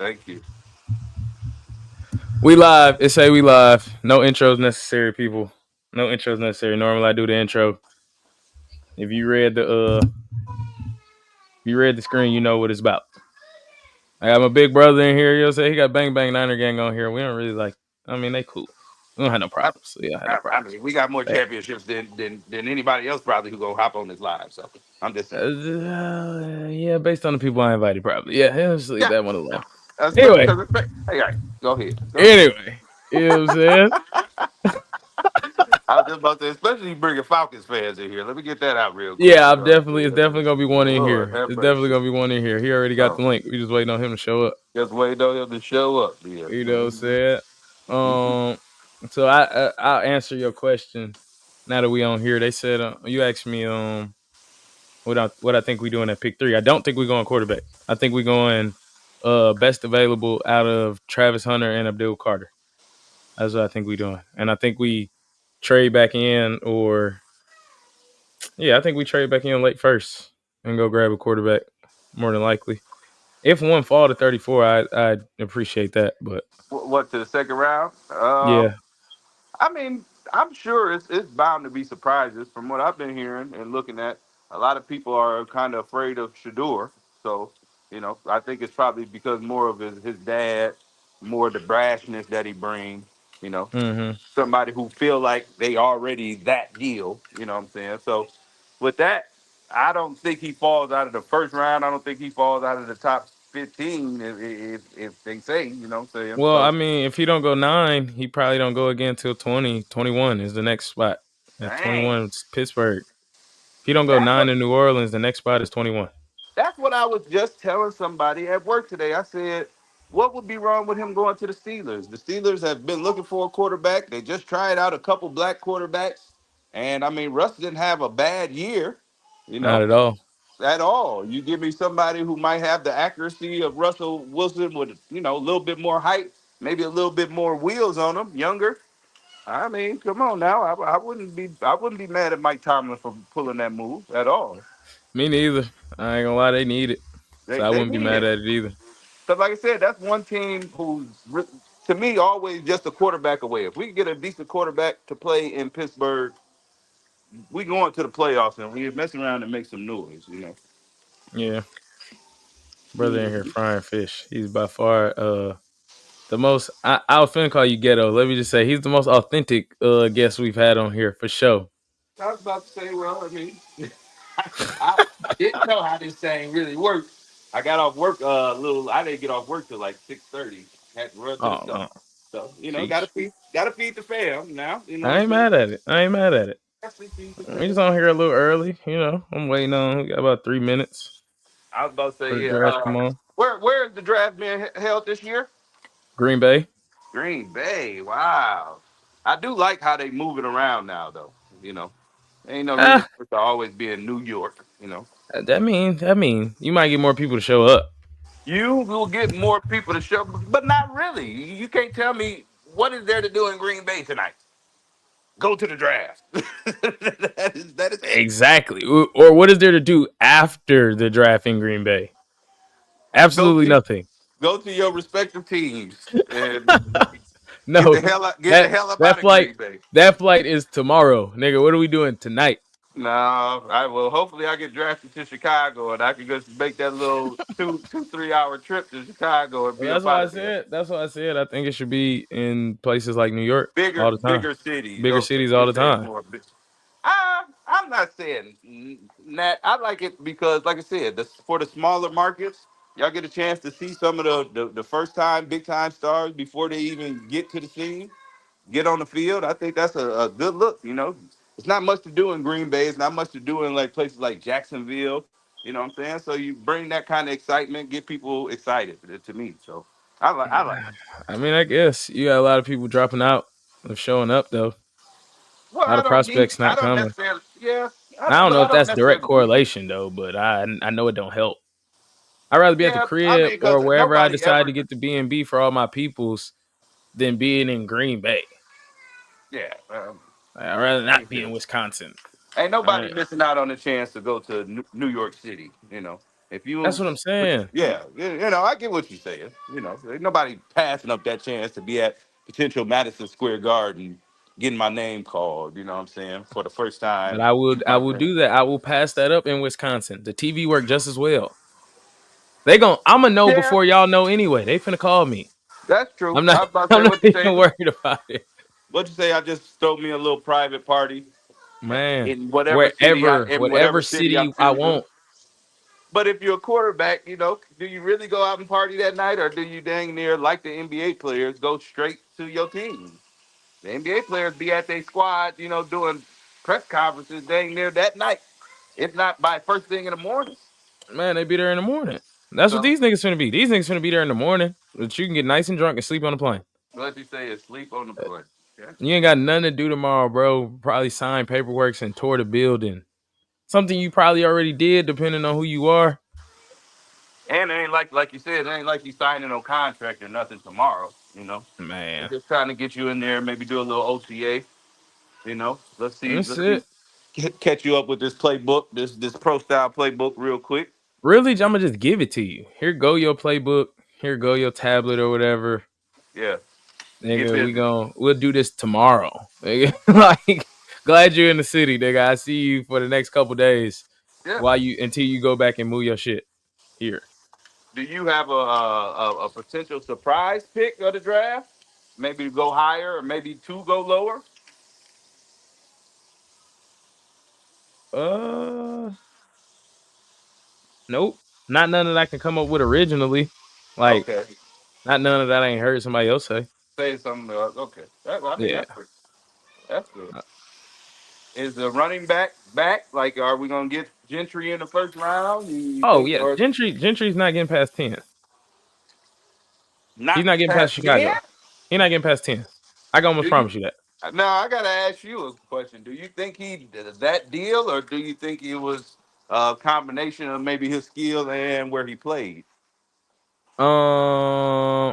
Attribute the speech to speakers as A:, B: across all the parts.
A: Thank you.
B: We live. It say we live. No intros necessary, people. No intros necessary. Normally I do the intro. If you read the screen, you know what it's about. I got my big brother in here. You'll say he got Bang Bang Niner Gang on here. We don't really like. I mean, they cool. We don't have no
A: I,
B: problems. So yeah, I have no
A: I
B: problems.
A: mean, we got more
B: Hey,
A: championships than anybody else probably who gonna hop on this live. So I'm just saying.
B: yeah, based on the people I invited, probably. Yeah, just leave
A: Yeah,
B: that one alone.
A: especially
B: Anyway,
A: because hey, all right, go ahead, go ahead.
B: anyway, you know what I'm saying?
A: I was just about to, especially bringing Falcons fans in here. Let me get that out real quick.
B: Yeah,
A: You
B: I'm
A: know what I'm
B: definitely. It's
A: saying?
B: definitely gonna be one in
A: Lord
B: here.
A: have
B: It's definitely
A: mercy.
B: gonna be one in here. He already got the
A: Oh,
B: link. We just waiting on him to show up.
A: just waiting on him to show up. Yeah.
B: You know what I'm saying? Um, so I'll answer your question now that we on here. They said you asked me what I think we doing at pick three. I don't think we going quarterback. I think we going best available out of Travis Hunter and Abdul Carter. That's what I think we doing, and I think we trade back in or yeah, I think we trade back in late first and go grab a quarterback more than likely. If one fall to 34, I'd appreciate that, but
A: What to the second round?
B: yeah,
A: I mean, I'm sure it's bound to be surprises. From what I've been hearing and looking at, a lot of people are kind of afraid of Shador. So, I think it's probably because more of his dad, more the brashness that he brings. You know,
B: mm-hmm.
A: somebody who feel like they already that deal. You know what I'm saying? So, with that, I don't think he falls out of the first round. I don't think he falls out of the top 15 if they say. You know what I'm saying?
B: Well, I
A: So,
B: mean, if he don't go 9, he probably don't go again till 20. 21 is the next spot. At
A: dang.
B: 21, it's Pittsburgh. If he don't go
A: That's
B: 9
A: what
B: in New Orleans, the next spot is 21.
A: That's what I was just telling somebody at work today. I said, what would be wrong with him going to the Steelers? The Steelers have been looking for a quarterback. They just tried out a couple black quarterbacks. And I mean, Russ didn't have a bad year, you
B: Not
A: know,
B: at all.
A: at all. You give me somebody who might have the accuracy of Russell Wilson with, a little bit more height, maybe a little bit more wheels on him, younger. I mean, come on now. I wouldn't be mad at Mike Tomlin for pulling that move at all.
B: Me neither. I ain't gonna lie, they need it. So
A: They
B: I
A: they
B: wouldn't be
A: need
B: mad
A: it.
B: at it either.
A: Because, like I said, that's one team who's, to me, always just a quarterback away. If we can get a decent quarterback to play in Pittsburgh, we going to the playoffs and we mess around and make some noise.
B: Yeah. Brother in here
A: Mhm.
B: frying fish. He's by far the most I was finna call you ghetto. Let me just say he's the most authentic guest we've had on here for sure.
A: I was about to say, well, I mean, I didn't know how this thing really worked. I got off work a little. I didn't get off work till like 6:30. Had to run to the
B: Oh
A: store.
B: no.
A: So gotta
B: Sheesh.
A: feed the fam now. You know what
B: I
A: I'm
B: ain't
A: saying?
B: mad at it. I ain't mad at it.
A: Definitely feed the
B: We
A: fam.
B: just on here a little early, you know. I'm waiting on. We got about 3 minutes
A: I was about to
B: for the
A: say, yeah.
B: draft. Come on,
A: Where is the draft being held this year?
B: Green Bay.
A: Green Bay. Wow. I do like how they move it around now, though. You know, ain't no reason
B: Ah,
A: for it to always be in New York.
B: that mean you might get more people to show up.
A: You will get more people to show, but not really. You can't tell me what is there to do in Green Bay tonight. Go to the draft. that is it.
B: Exactly. Or what is there to do after the draft in Green Bay?
A: Go
B: Absolutely
A: to
B: nothing.
A: go to your respective teams and get
B: No,
A: the hell out. Get the
B: that
A: hell up
B: that
A: out of
B: flight
A: Green Bay.
B: that flight is tomorrow, nigga. What are we doing tonight?
A: No, I will. Hopefully, I get drafted to Chicago, and I can just make that little 3 hour trip to Chicago and
B: Well,
A: be
B: that's
A: up
B: why
A: out
B: I
A: of there.
B: said. That's why I said. I think it should be in places like New York
A: Bigger,
B: all the time,
A: bigger cities.
B: bigger
A: Okay,
B: cities
A: you're
B: all the
A: saying
B: time.
A: more. I'm not saying that. I like it because, like I said, for the smaller markets, y'all get a chance to see some of the first time, big time stars before they even get to the scene, get on the field. I think that's a good look. It's not much to do in Green Bay. It's not much to do in like places like Jacksonville. You know what I'm saying? So you bring that kind of excitement, get people excited to me. So I like it.
B: I mean, I guess you got a lot of people dropping out of showing up though.
A: Well,
B: A lot
A: I
B: of
A: don't need.
B: prospects
A: I
B: not
A: don't
B: coming.
A: necessarily. Yeah,
B: I don't
A: but
B: know
A: I
B: if
A: don't
B: that's direct
A: necessarily need it.
B: correlation though, but I know it don't help. I'd rather be at the
A: Yeah, I
B: crib
A: mean,
B: or
A: because
B: wherever I
A: nobody
B: decide to
A: ever.
B: get the B&B for all my peoples than being in Green Bay.
A: Yeah,
B: I'd rather
A: I
B: not be
A: feel
B: in
A: it.
B: Wisconsin.
A: Ain't
B: All
A: nobody
B: right.
A: missing out on the chance to go to New York City. If you,
B: That's what I'm saying.
A: yeah, I get what you're saying. Ain't nobody passing up that chance to be at potential Madison Square Garden, getting my name called. You know what I'm saying, for the first
B: But
A: time
B: I
A: in
B: would I
A: my
B: will
A: career.
B: do that. I will pass that up in Wisconsin. The TV work just as well. I'ma know
A: Yeah,
B: before y'all know anyway. They finna call me.
A: that's true.
B: I'm not
A: I was about to say
B: I'm not
A: what you say.
B: even worried about it.
A: What you say? I just throw me a little private party
B: Man.
A: in
B: Whatever
A: whatever city I'm
B: city I
A: choosing.
B: want.
A: But if you're a quarterback, do you really go out and party that night, or do you dang near like the NBA players go straight to your team? The NBA players be at their squad, doing press conferences dang near that night, if not by first thing in the morning.
B: Man, they be there in the morning. That's what
A: So
B: these niggas finna be. These niggas finna be there in the morning. But you can get nice and drunk and sleep on the plane.
A: what you say is sleep on the plane. Yeah.
B: You ain't got nothing to do tomorrow, bro. Probably sign paperwork and tour the building. Something you probably already did, depending on who you are.
A: And it ain't like you said, it ain't like you signing no contract or nothing tomorrow. They
B: Man,
A: just trying to get you in there, maybe do a little OTA. Let's see,
B: that's it.
A: catch you up with this playbook, this pro style playbook, real quick.
B: Really, I'ma just give it to you. Here go your playbook. Here go your tablet or whatever.
A: Yeah, get
B: Nigga,
A: busy.
B: we'll do this tomorrow. Nigga. Like, glad you're in the city, nigga. I see you for the next couple days
A: Yeah.
B: while you until you go back and move your shit here.
A: Do you have a potential surprise pick of the draft? Maybe go higher, or maybe two go lower.
B: Uh Nope. Not none that I can come up with originally. Like,
A: Okay,
B: not none of that I ain't heard somebody else say.
A: say something. Okay, I mean
B: Yeah.
A: that's good. That's good. Is the running back back? Like, are we gonna get Gentry in the first round? You
B: Oh
A: think,
B: yeah.
A: or
B: Gentry's not getting past 10. He's
A: not
B: not getting past
A: past 10?
B: Chicago. He's not getting past 10. I can
A: Do
B: almost
A: you?
B: promise you that.
A: Now I gotta ask you a question. Do you think he did that deal, or do you think it was a combination of maybe his skill and where he played?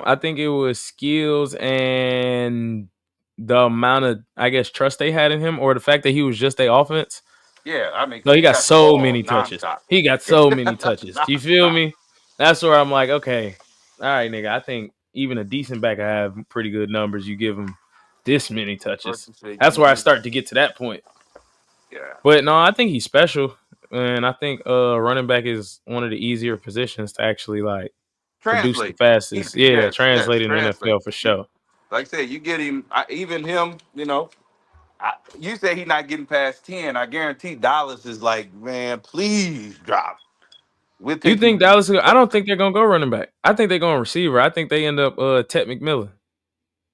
B: I think it was skills and the amount of, I guess, trust they had in him, or the fact that he was just their offense.
A: Yeah, I mean,
B: No,
A: because
B: he
A: he
B: got
A: got the
B: so
A: ball
B: many touches.
A: nonstop.
B: He got so many touches. You feel
A: Nonstop.
B: me? That's where I'm like, okay, all right, nigga. I think even a decent back I have pretty good numbers. You give him this many touches.
A: Versus say
B: That's where I
A: you,
B: start to get to that point.
A: yeah.
B: But no, I think he's special, and I think running back is one of the easier positions to actually like produce the
A: Translate.
B: fastest.
A: Easy.
B: Yeah,
A: Yes, yes.
B: translate in the
A: Translate.
B: NFL for sure.
A: Like I said, you get him. Even him. You say he not getting past 10. I guarantee Dallas is like, man, please drop. We'll
B: You
A: take
B: think
A: you.
B: Dallas? I don't think they're gonna go running back. I think they're going receiver. I think they end up Ted McMillan.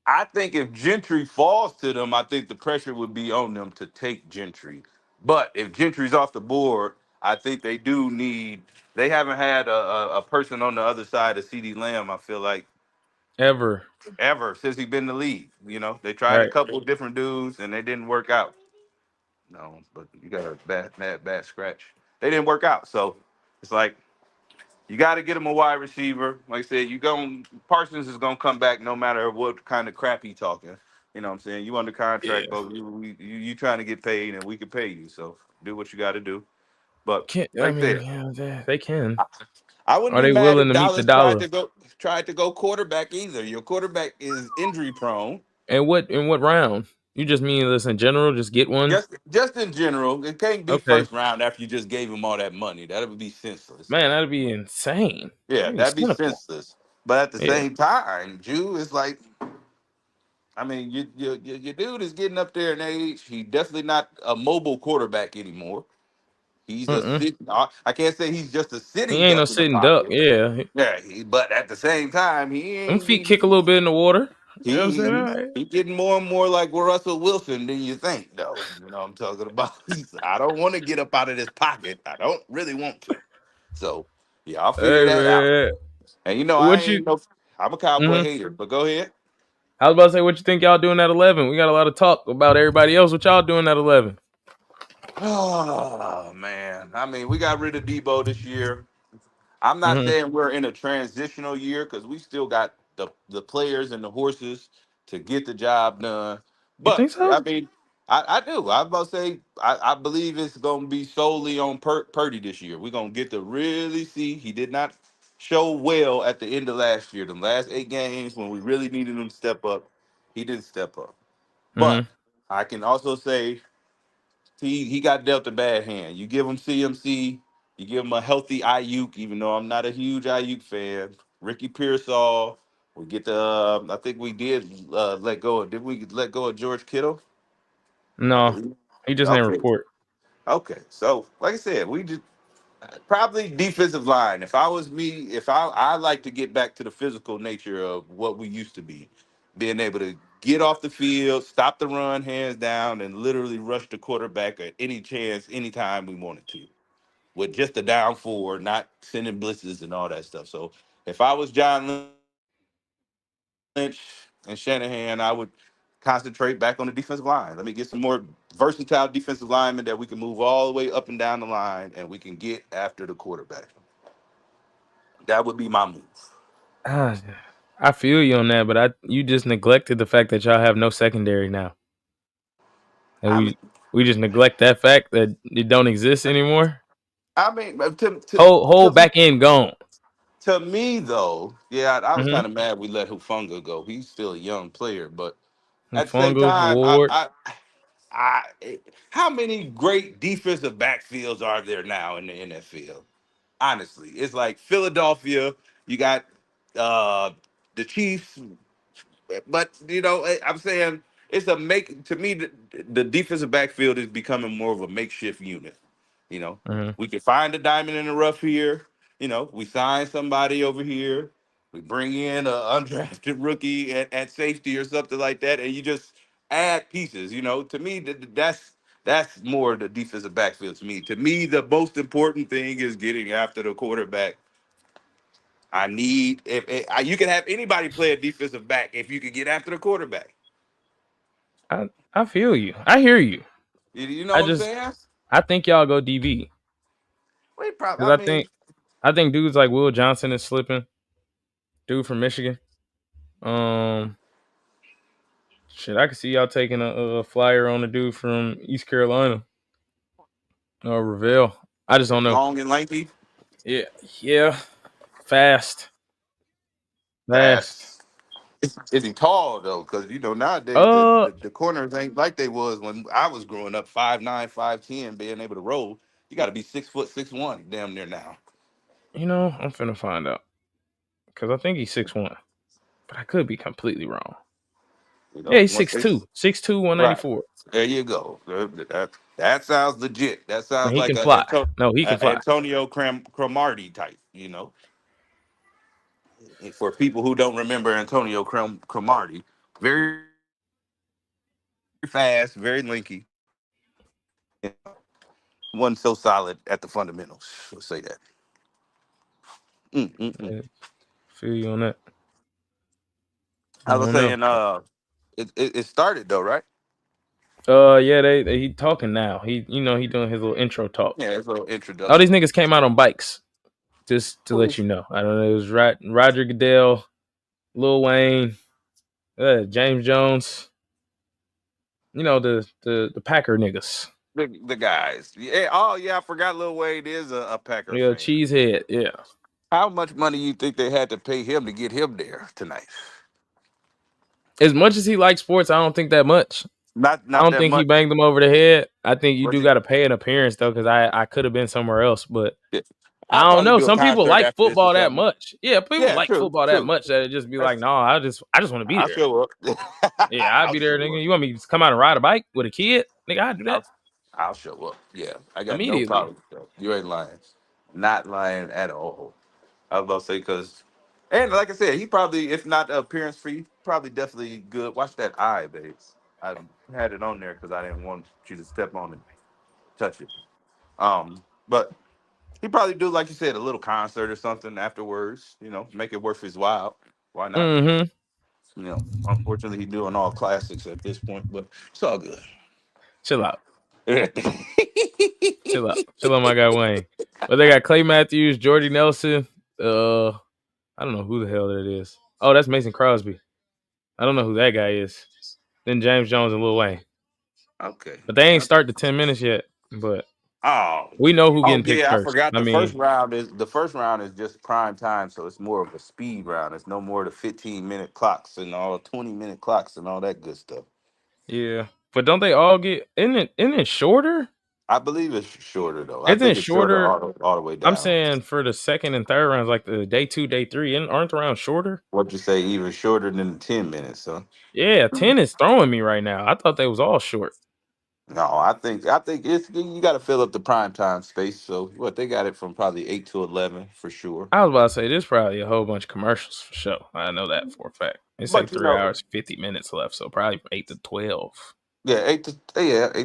A: I think if Gentry falls to them, I think the pressure would be on them to take Gentry. But if Gentry's off the board, I think they do need. They haven't had a person on the other side of CD Lamb. I feel like
B: Ever.
A: ever since he been in the league. They tried a
B: Right.
A: couple of different dudes and they didn't work out. No, but you got a bad scratch. They didn't work out. So it's like you got to get him a wide receiver. Like I said, Parsons is gonna come back no matter what kind of crap he talking. You know what I'm saying? You under
B: Yeah.
A: contract, but you trying to get paid and we can pay you. So do what you got to do. But
B: Can I
A: like I
B: mean,
A: said,
B: yeah, they can.
A: I wouldn't
B: Are
A: be
B: they
A: mad
B: willing
A: if
B: to meet the
A: Dallas tried
B: dollar?
A: to go quarterback either. Your quarterback is injury prone.
B: And what round? You just mean this in general? Just get one?
A: Just in general, it can't be
B: Okay.
A: first round after you just gave him all that money. That would be senseless.
B: Man, that'd be insane.
A: Yeah,
B: That'd be
A: that'd be
B: cynical.
A: senseless. But at the
B: Yeah.
A: same time, Jew is like, I mean, your dude is getting up there in age. He definitely not a mobile quarterback anymore. He's a
B: Mm-mm.
A: sit. I can't say he's just a
B: He
A: sitting
B: ain't no
A: duck in the
B: sitting duck.
A: pocket.
B: Yeah.
A: Yeah, but at the same time,
B: Them feet kick a
A: he
B: little bit in the water. You know what I'm saying? All
A: he
B: right.
A: he getting more and more like Russell Wilson than you think, though. You know what I'm talking about? I don't want to get up out of this pocket. I don't really want to. So yeah, I'll figure
B: Hey
A: that out.
B: man.
A: And I
B: What you
A: ain't no. I'm a Cowboy
B: mm-hmm.
A: hater, but go ahead.
B: I was about to say what you think y'all doing at 11. We got a lot of talk about everybody else. What y'all doing at 11?
A: Oh man, I mean, we got rid of Debo this year. I'm not
B: Mm-hmm.
A: saying we're in a transitional year because we still got the players and the horses to get the job done.
B: You
A: But
B: think so?
A: I mean, I do. I was about to say I believe it's gonna be solely on Purdy this year. We're gonna get to really see. He did not show well at the end of last year. The last 8 games when we really needed him to step up, he didn't step up. But
B: Mm-hmm.
A: I can also say he got dealt a bad hand. You give him CMC, you give him a healthy Ayuk, even though I'm not a huge Ayuk fan. Ricky Pearsall, we get the. I think we did let go. Did we let go of George Kittle? I
B: No,
A: believe.
B: he just didn't
A: Okay.
B: report.
A: Okay. So, like I said, we just probably defensive line. If I was me, if I like to get back to the physical nature of what we used to be, being able to get off the field, stop the run, hands down, and literally rush the quarterback at any chance, anytime we wanted to, with just a down four, not sending blitzes and all that stuff. So, if I was John Lynch and Shanahan, I would concentrate back on the defensive line. Let me get some more versatile defensive linemen that we can move all the way up and down the line, and we can get after the quarterback. That would be my move.
B: Ah, I feel you on that, but you just neglected the fact that y'all have no secondary now, and
A: I mean,
B: we just neglect that fact that it don't exist anymore.
A: but
B: Whole back end gone.
A: to me though, yeah, I was kind
B: Mm-hmm.
A: of mad we let Hufunga go. He's still a young player, but at the same
B: Funga
A: time,
B: Ward.
A: I, how many great defensive backfields are there now in the NFL? Honestly, it's like Philadelphia. You got uh, the Chiefs. But I'm saying it's a make to me. The defensive backfield is becoming more of a makeshift unit. You know,
B: Mm-hmm.
A: we can find a diamond in the rough here. We sign somebody over here. We bring in a undrafted rookie at safety or something like that, and you just add pieces. To me, that's more the defensive backfield. To me, the most important thing is getting after the quarterback. I need if you can have anybody play a defensive back if you can get after the quarterback.
B: I feel you. I hear you.
A: You know
B: I
A: what I'm
B: just
A: saying?
B: I think y'all go DB
A: We probably.
B: because
A: I mean,
B: I think dudes like Will Johnson is slipping. Dude from Michigan. Um, shit, I could see y'all taking a flyer on a dude from East Carolina or Ravel. I just don't know.
A: long and lanky,
B: Yeah, yeah, fast, fast.
A: fast. Is he tall though? Because nowadays the,
B: Uh,
A: the the corners ain't like they was when I was growing up. 5'9", 5'10", being able to roll. You got to be 6 foot 6'1", damn near now.
B: I'm finna find out because I think he's 6'1", but I could be completely wrong. Yeah, he's
A: Once
B: six
A: they
B: two, 6'2",
A: right
B: 194.
A: there, you go. That sounds legit. That
B: And
A: sounds
B: he
A: like
B: can
A: a,
B: fly. No, he can fly.
A: Antonio Cromartie type. For people who don't remember Antonio Cromartie, very fast, very lanky. Wasn't so solid at the fundamentals. Let's say that. Mm-mm-mm.
B: I feel you on that. I
A: I was
B: don't know.
A: saying, it started though, right?
B: Yeah, he talking now. He doing his little intro talk.
A: Yeah, it's a little
B: All these
A: introduction.
B: niggas came out on bikes. Just to let you know, I don't know. It was Roger Goodell, Lil Wayne, James Jones. The Packer niggas.
A: The guys. Yeah. Oh yeah, I forgot Lil Wayne is a Packer
B: Yeah,
A: fan.
B: Cheesehead. Yeah.
A: How much money you think they had to pay him to get him there tonight?
B: As much as he likes sports, I don't think that much. I
A: Not
B: don't
A: that
B: think he
A: much.
B: banged them over the head. I think you
A: But
B: do got to pay an appearance though, because I could have been somewhere else. But
A: yeah.
B: I
A: I'll
B: don't
A: probably
B: know.
A: do a
B: Some people
A: concert
B: like
A: after this or
B: football that
A: something.
B: much. Yeah, people
A: Yeah,
B: like
A: true,
B: football that
A: true.
B: much that it just be like, no, I just want to be
A: I'll
B: there.
A: show up.
B: Yeah, I'd
A: I'll
B: be there,
A: show
B: nigga.
A: up.
B: You want me to come out and ride a bike with a kid? Nigga, I'd do that
A: I'll I'll show up. Yeah, I got no
B: immediately.
A: problem with that. You ain't lying. Not lying at all. I was about to say because, and like I said, he probably, if not appearance free, probably definitely good. Watch that eye, babes. I had it on there because I didn't want you to step on it, touch it. But he probably do like you said, a little concert or something afterwards. Make it worth his while. Why not?
B: Mm-hmm.
A: Unfortunately, he's doing all classics at this point, but it's all good.
B: Chill out. Chill out, my guy Wayne. But they got Clay Matthews, Jordy Nelson. Uh, I don't know who the hell that is. Oh, that's Mason Crosby. I don't know who that guy is. Then James Jones and Lil Wayne.
A: Okay.
B: but they ain't
A: Okay.
B: start the 10 minutes yet. But
A: Oh.
B: we know who
A: Oh
B: getting picked
A: yeah, I
B: first.
A: forgot
B: I mean,
A: the first round is just prime time, so it's more of a speed round. It's no more the 15-minute clocks and all 20-minute clocks and all that good stuff.
B: yeah. But don't they all get? Isn't it shorter?
A: I believe it's shorter though. I
B: Isn't it
A: think it's shorter
B: shorter?
A: all the way
B: I'm
A: down.
B: saying for the second and third rounds, like the day two, day three, aren't the rounds shorter?
A: What you say, even shorter than the 10 minutes, huh?
B: Yeah, 10 is throwing me right now. I thought they was all short.
A: No, I think it's you got to fill up the prime time space. So what they got it from probably 8 to 11 for sure.
B: I was about to say there's probably a whole bunch of commercials for sure. I know that for a fact. They say
A: But
B: 3 hours, 50 minutes left, so probably from 8 to 12.
A: yeah, 8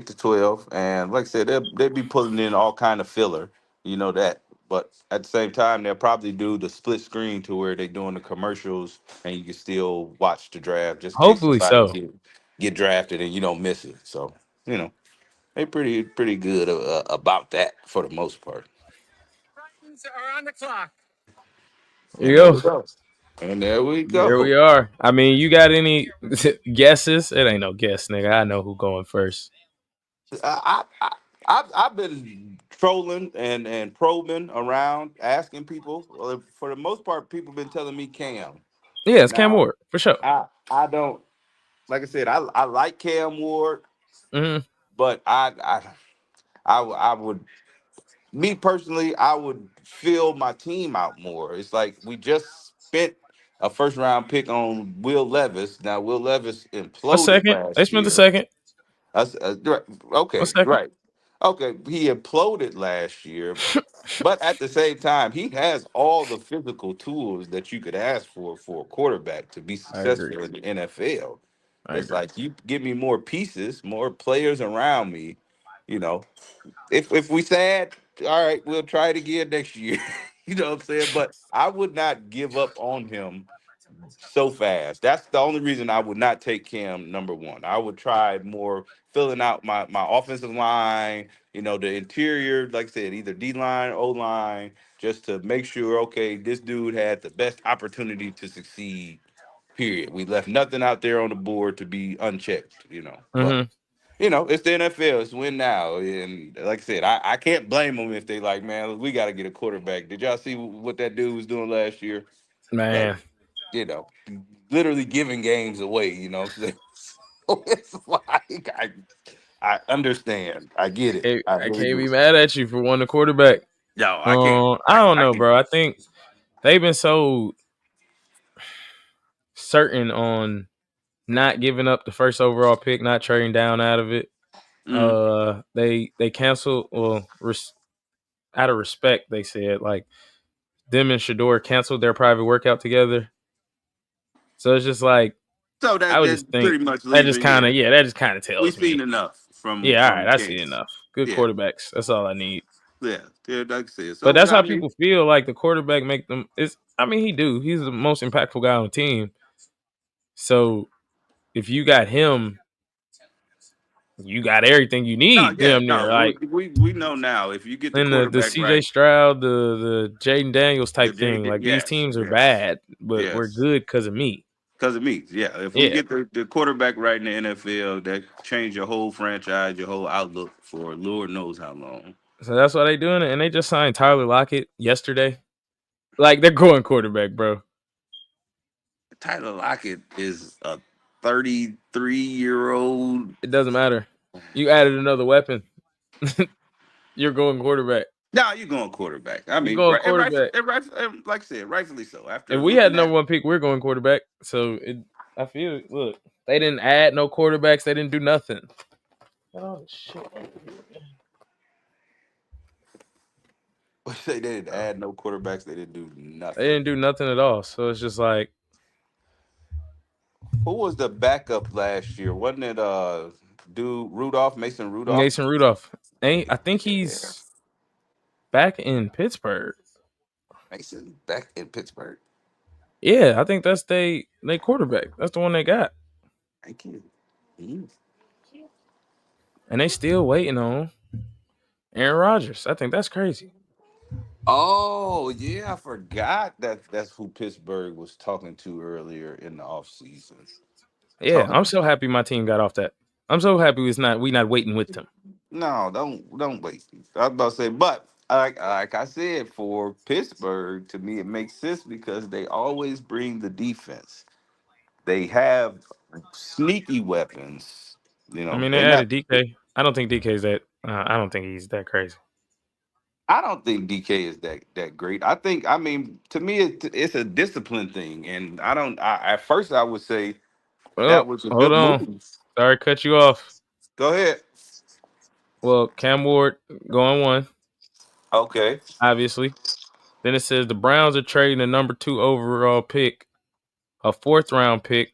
A: to 12, and like I said, they'll be pulling in all kind of filler. You know that, but at the same time, they'll probably do the split screen to where they're doing the commercials, and you can still watch the draft just in case
B: Hopefully
A: somebody
B: so.
A: get drafted and you don't miss it. So you know they pretty good about that for the most part.
B: There
A: And
B: you
A: there
B: go.
A: we go. And there we
B: There we
A: go.
B: are. I mean, you got any guesses? It ain't no guess, nigga. I know who going first.
A: I've been trolling and probing around, asking people. Well, for the most part, people been telling me Cam.
B: Yeah, it's Cam
A: Now,
B: Ward for sure.
A: I don't like I said. I like Cam Ward,
B: Hmm.
A: but I would me personally I would fill my team out more. It's like we just spent a first round pick on Will Levis. Now Will Levis
B: A
A: imploded
B: second. They
A: last
B: spent a
A: year.
B: second.
A: Right,
B: A
A: okay,
B: second.
A: right. Okay, he imploded last year, but at the same time, he has all the physical tools that you could ask for a quarterback to be
B: I agree.
A: successful in the NFL.
B: I
A: It's
B: agree.
A: like you give me more pieces, more players around me. You know, if we sad, all right, we'll try it again next year. You know what I'm saying? But I would not give up on him so fast. That's the only reason I would not take Cam number one. I would try more filling out my offensive line, the interior, like I said, either D line, O line, just to make sure, okay, this dude had the best opportunity to succeed. Period. We left nothing out there on the board to be unchecked. But
B: Hmm.
A: it's the NFL. It's win now. And like I said, I can't blame them if they like, man, we got to get a quarterback. Did y'all see what that dude was doing last year? Like,
B: Man,
A: you know, literally giving games away, So it's like I understand. I get it. I
B: I
A: really
B: can't
A: do.
B: be mad at you for wanting a quarterback.
A: No, I can't.
B: I don't
A: I
B: know,
A: can't.
B: bro. I think they've been so certain on not giving up the first overall pick, not trading down out of it.
A: Mm.
B: They canceled. Well, out of respect, they said like them and Shador canceled their private workout together. So it's just like
A: So
B: I
A: that
B: would just
A: that
B: think
A: pretty much
B: that just
A: leaving
B: kind
A: here.
B: of that just kind of
A: We've
B: tells
A: seen
B: me,
A: enough from
B: yeah, all right,
A: from
B: I see
A: Case.
B: enough. Good
A: Yeah,
B: quarterbacks. That's all I need.
A: yeah, like I said.
B: But
A: So
B: that's
A: I
B: how
A: mean,
B: people feel like the quarterback make them. It's I mean he do. He's the most impactful guy on the team. So if you got him, you got everything you
A: no,
B: need.
A: yeah,
B: Damn near
A: no.
B: like
A: We know now if you get the
B: and the
A: quarterback
B: CJ
A: right,
B: Stroud, the Jaden Daniels
A: the
B: type thing.
A: J,
B: Like these
A: yes,
B: teams are
A: yes,
B: bad, but we're
A: yes.
B: good because of me.
A: Because of me, yeah. If we
B: Yeah.
A: get the quarterback right in the NFL, that change your whole franchise, your whole outlook for Lord knows how long.
B: So that's why they doing it. And they just signed Tyler Lockett yesterday. Like they're going quarterback, bro.
A: Tyler Lockett is a 33-year-old.
B: It doesn't matter. You added another weapon. You're going quarterback.
A: Now you're going quarterback. I
B: You're
A: mean,
B: going
A: right,
B: quarterback.
A: and like I said, rightfully so.
B: If
A: After
B: we had
A: looking
B: number
A: at
B: one pick, we're going quarterback. So I feel look, they didn't add no quarterbacks. They didn't do nothing. Oh shit!
A: what say, they didn't add no quarterbacks, they didn't do
B: They
A: nothing.
B: didn't do nothing at all. So it's just like
A: Who was the backup last year? Wasn't it dude Rudolph, Mason Rudolph?
B: Mason Rudolph. I think
A: Yeah.
B: he's back in Pittsburgh.
A: Mason back in Pittsburgh.
B: Yeah, I think that's they quarterback. That's the one they got,
A: Thank you. Mhm.
B: and they still waiting on Aaron Rodgers. I think that's crazy.
A: Oh yeah, I forgot that's who Pittsburgh was talking to earlier in the offseason.
B: Yeah, I'm
A: Talking
B: so happy my team got off that. I'm so happy we not waiting with them.
A: No, don't wait. I was about to say, but like I said, for Pittsburgh, to me it makes sense because they always bring the defense. They have sneaky weapons. You
B: I
A: know,
B: mean, they
A: they're not.
B: added DK. I don't think DK's that. I don't think he's that crazy.
A: I don't think DK is that great. I think. I mean, to me, it's a discipline thing, and I don't. At first, I would say that
B: Well,
A: was a
B: hold
A: good
B: on.
A: move.
B: Sorry, to cut you off.
A: Go ahead.
B: Well, Cam Ward going one,
A: Okay.
B: obviously. Then it says the Browns are trading a number 2 overall pick, a fourth round pick,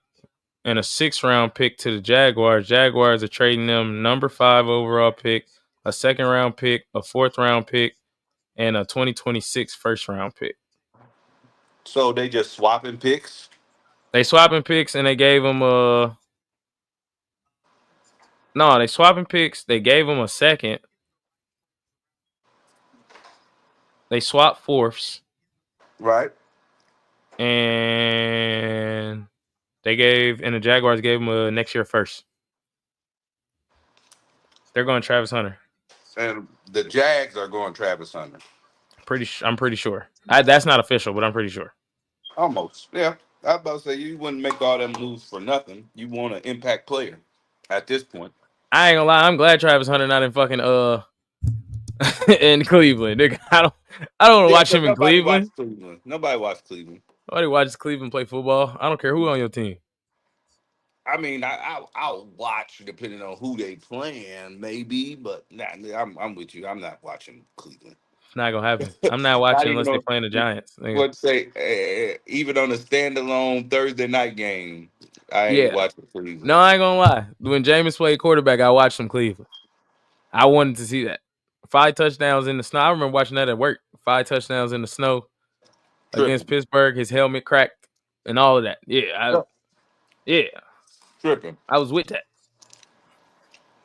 B: and a sixth round pick to the Jaguars. Jaguars are trading them number 5 overall pick, a second round pick, a fourth round pick, and a 2026 first round pick.
A: So they just swapping picks,
B: They swapping picks and they gave them a no, they swapping picks. They gave them a second. They swapped fourths
A: right?
B: and and the Jaguars gave them a next year first. They're going Travis Hunter.
A: And the Jags are going Travis Hunter.
B: I'm pretty sure. That's not official, but I'm pretty sure.
A: Almost. Yeah. I was about to say you wouldn't make all them moves for nothing. You want an impact player at this point.
B: I ain't gonna lie. I'm glad Travis Hunter not in fucking in Cleveland. Nigga, I don't want to
A: Yeah,
B: watch
A: because
B: him in
A: nobody
B: Cleveland.
A: watched Cleveland. Nobody watched Cleveland.
B: Nobody watches Cleveland play football. I don't care who on your team.
A: I mean, I'll watch depending on who they playing, maybe, but nah, I'm with you. I'm not watching Cleveland.
B: It's not gonna happen. I'm not
A: Not
B: watching
A: even
B: unless they
A: on
B: playing the Giants. Nigga.
A: what say even on a standalone Thursday night game, I ain't
B: Yeah.
A: watching
B: No,
A: Cleveland.
B: I ain't gonna lie. When Jameis played quarterback, I watched some Cleveland. I wanted to see that. 5 touchdowns in the snow. I remember watching that at work. 5 touchdowns in the snow against
A: Tripping,
B: Pittsburgh. His helmet cracked and all of that. Yeah.
A: tripping.
B: I was with that.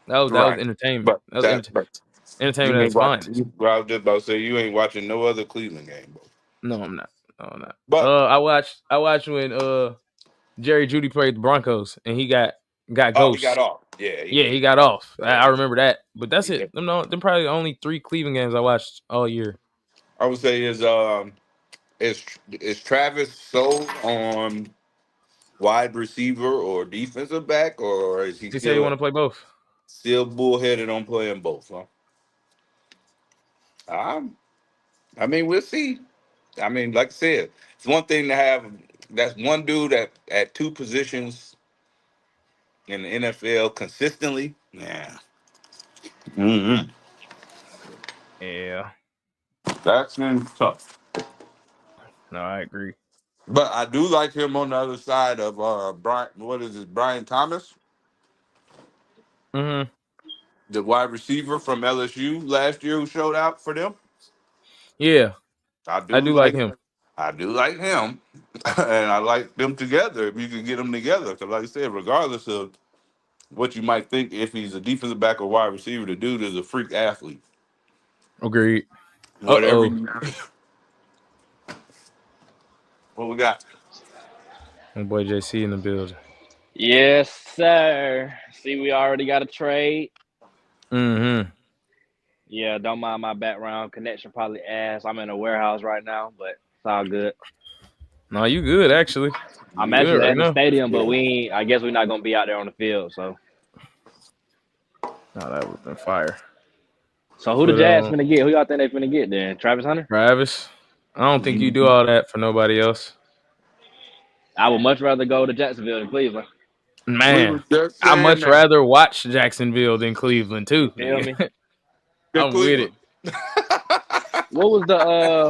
B: That was
A: Right,
B: entertainment.
A: but
B: That was
A: that but
B: entertainment
A: you
B: at
A: ain't
B: its
A: watching.
B: finest.
A: Well, I was just about to say you ain't watching no other Cleveland game, bro.
B: No, I'm not. No, I'm not.
A: But
B: I watched when Jerry Judy played the Broncos and he got
A: oh, he got
B: ghost.
A: off. Yeah, he
B: Yeah, he
A: did.
B: got off. I
A: Yeah,
B: remember that. But that's
A: he
B: it.
A: did.
B: Them probably the only 3 Cleveland games I watched all year.
A: I would say is Travis sold on wide receiver or defensive back, or is he
B: He said he want
A: still
B: to play both.
A: still bullheaded on playing both? Huh? Um, I mean, we'll see. I mean, like I said, it's one thing to have that's one dude at two positions in the NFL consistently. Yeah,
B: Yeah.
A: that's been tough.
B: No, I agree.
A: But I do like him on the other side of Brian. What is it, Brian Thomas,
B: Hmm.
A: the wide receiver from LSU last year who showed out for them.
B: Yeah,
A: I
B: I
A: do
B: do like
A: like
B: him.
A: I do like him, and I like them together. If you can get them together, because like I said, regardless of what you might think, if he's a defensive back or wide receiver, the dude is a freak athlete.
B: Agreed.
A: Whatever.
B: Uh-oh.
A: What we got?
B: My boy JC in the building.
C: Yes, sir. See, we already got a trade.
B: Mm-hmm.
C: Yeah, don't mind my background connection. Probably ass. I'm in a warehouse right now, but it's all good.
B: No, you good actually.
C: I'm
B: You good
C: actually
B: right
C: at the
B: now.
C: stadium, but
A: Yeah.
C: we ain't. I guess we're not gonna be out there on the field.
B: No, that would have been fire.
C: So who the
B: But
C: Jazz finna get? Who y'all think they finna get then? Travis Hunter?
B: Travis, I don't think you do
A: Mhm.
B: all that for nobody else.
C: I would much rather go to Jacksonville than Cleveland.
A: We
B: Man,
A: were just
B: I
A: saying
B: much
A: that.
B: rather watch Jacksonville than Cleveland
C: You
B: too,
C: feel
B: nigga.
C: me?
A: The
B: I'm with it.
A: Cleveland. That's
C: What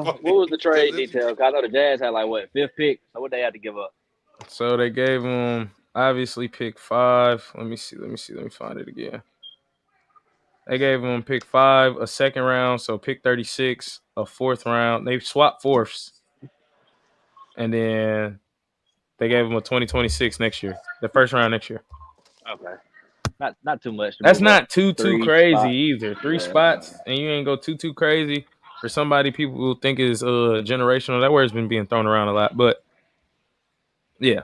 A: funny
C: was the
A: because
C: trade details? 'Cause I know the Jazz had like what fifth pick. So what they had to give up?
B: So they gave him obviously pick 5. Let me see. Let me find it again. They gave him pick 5, a second round, so pick 36, a fourth round. They swapped fourths, and then they gave him a 2026 next year, the first round next year.
C: Okay, not too much to
B: That's
C: move up
B: not too
C: three
B: crazy
C: spots.
B: either. Three
C: Yeah.
B: spots, and you ain't go too crazy for somebody people will think is generational. That word's been being thrown around a lot, but yeah,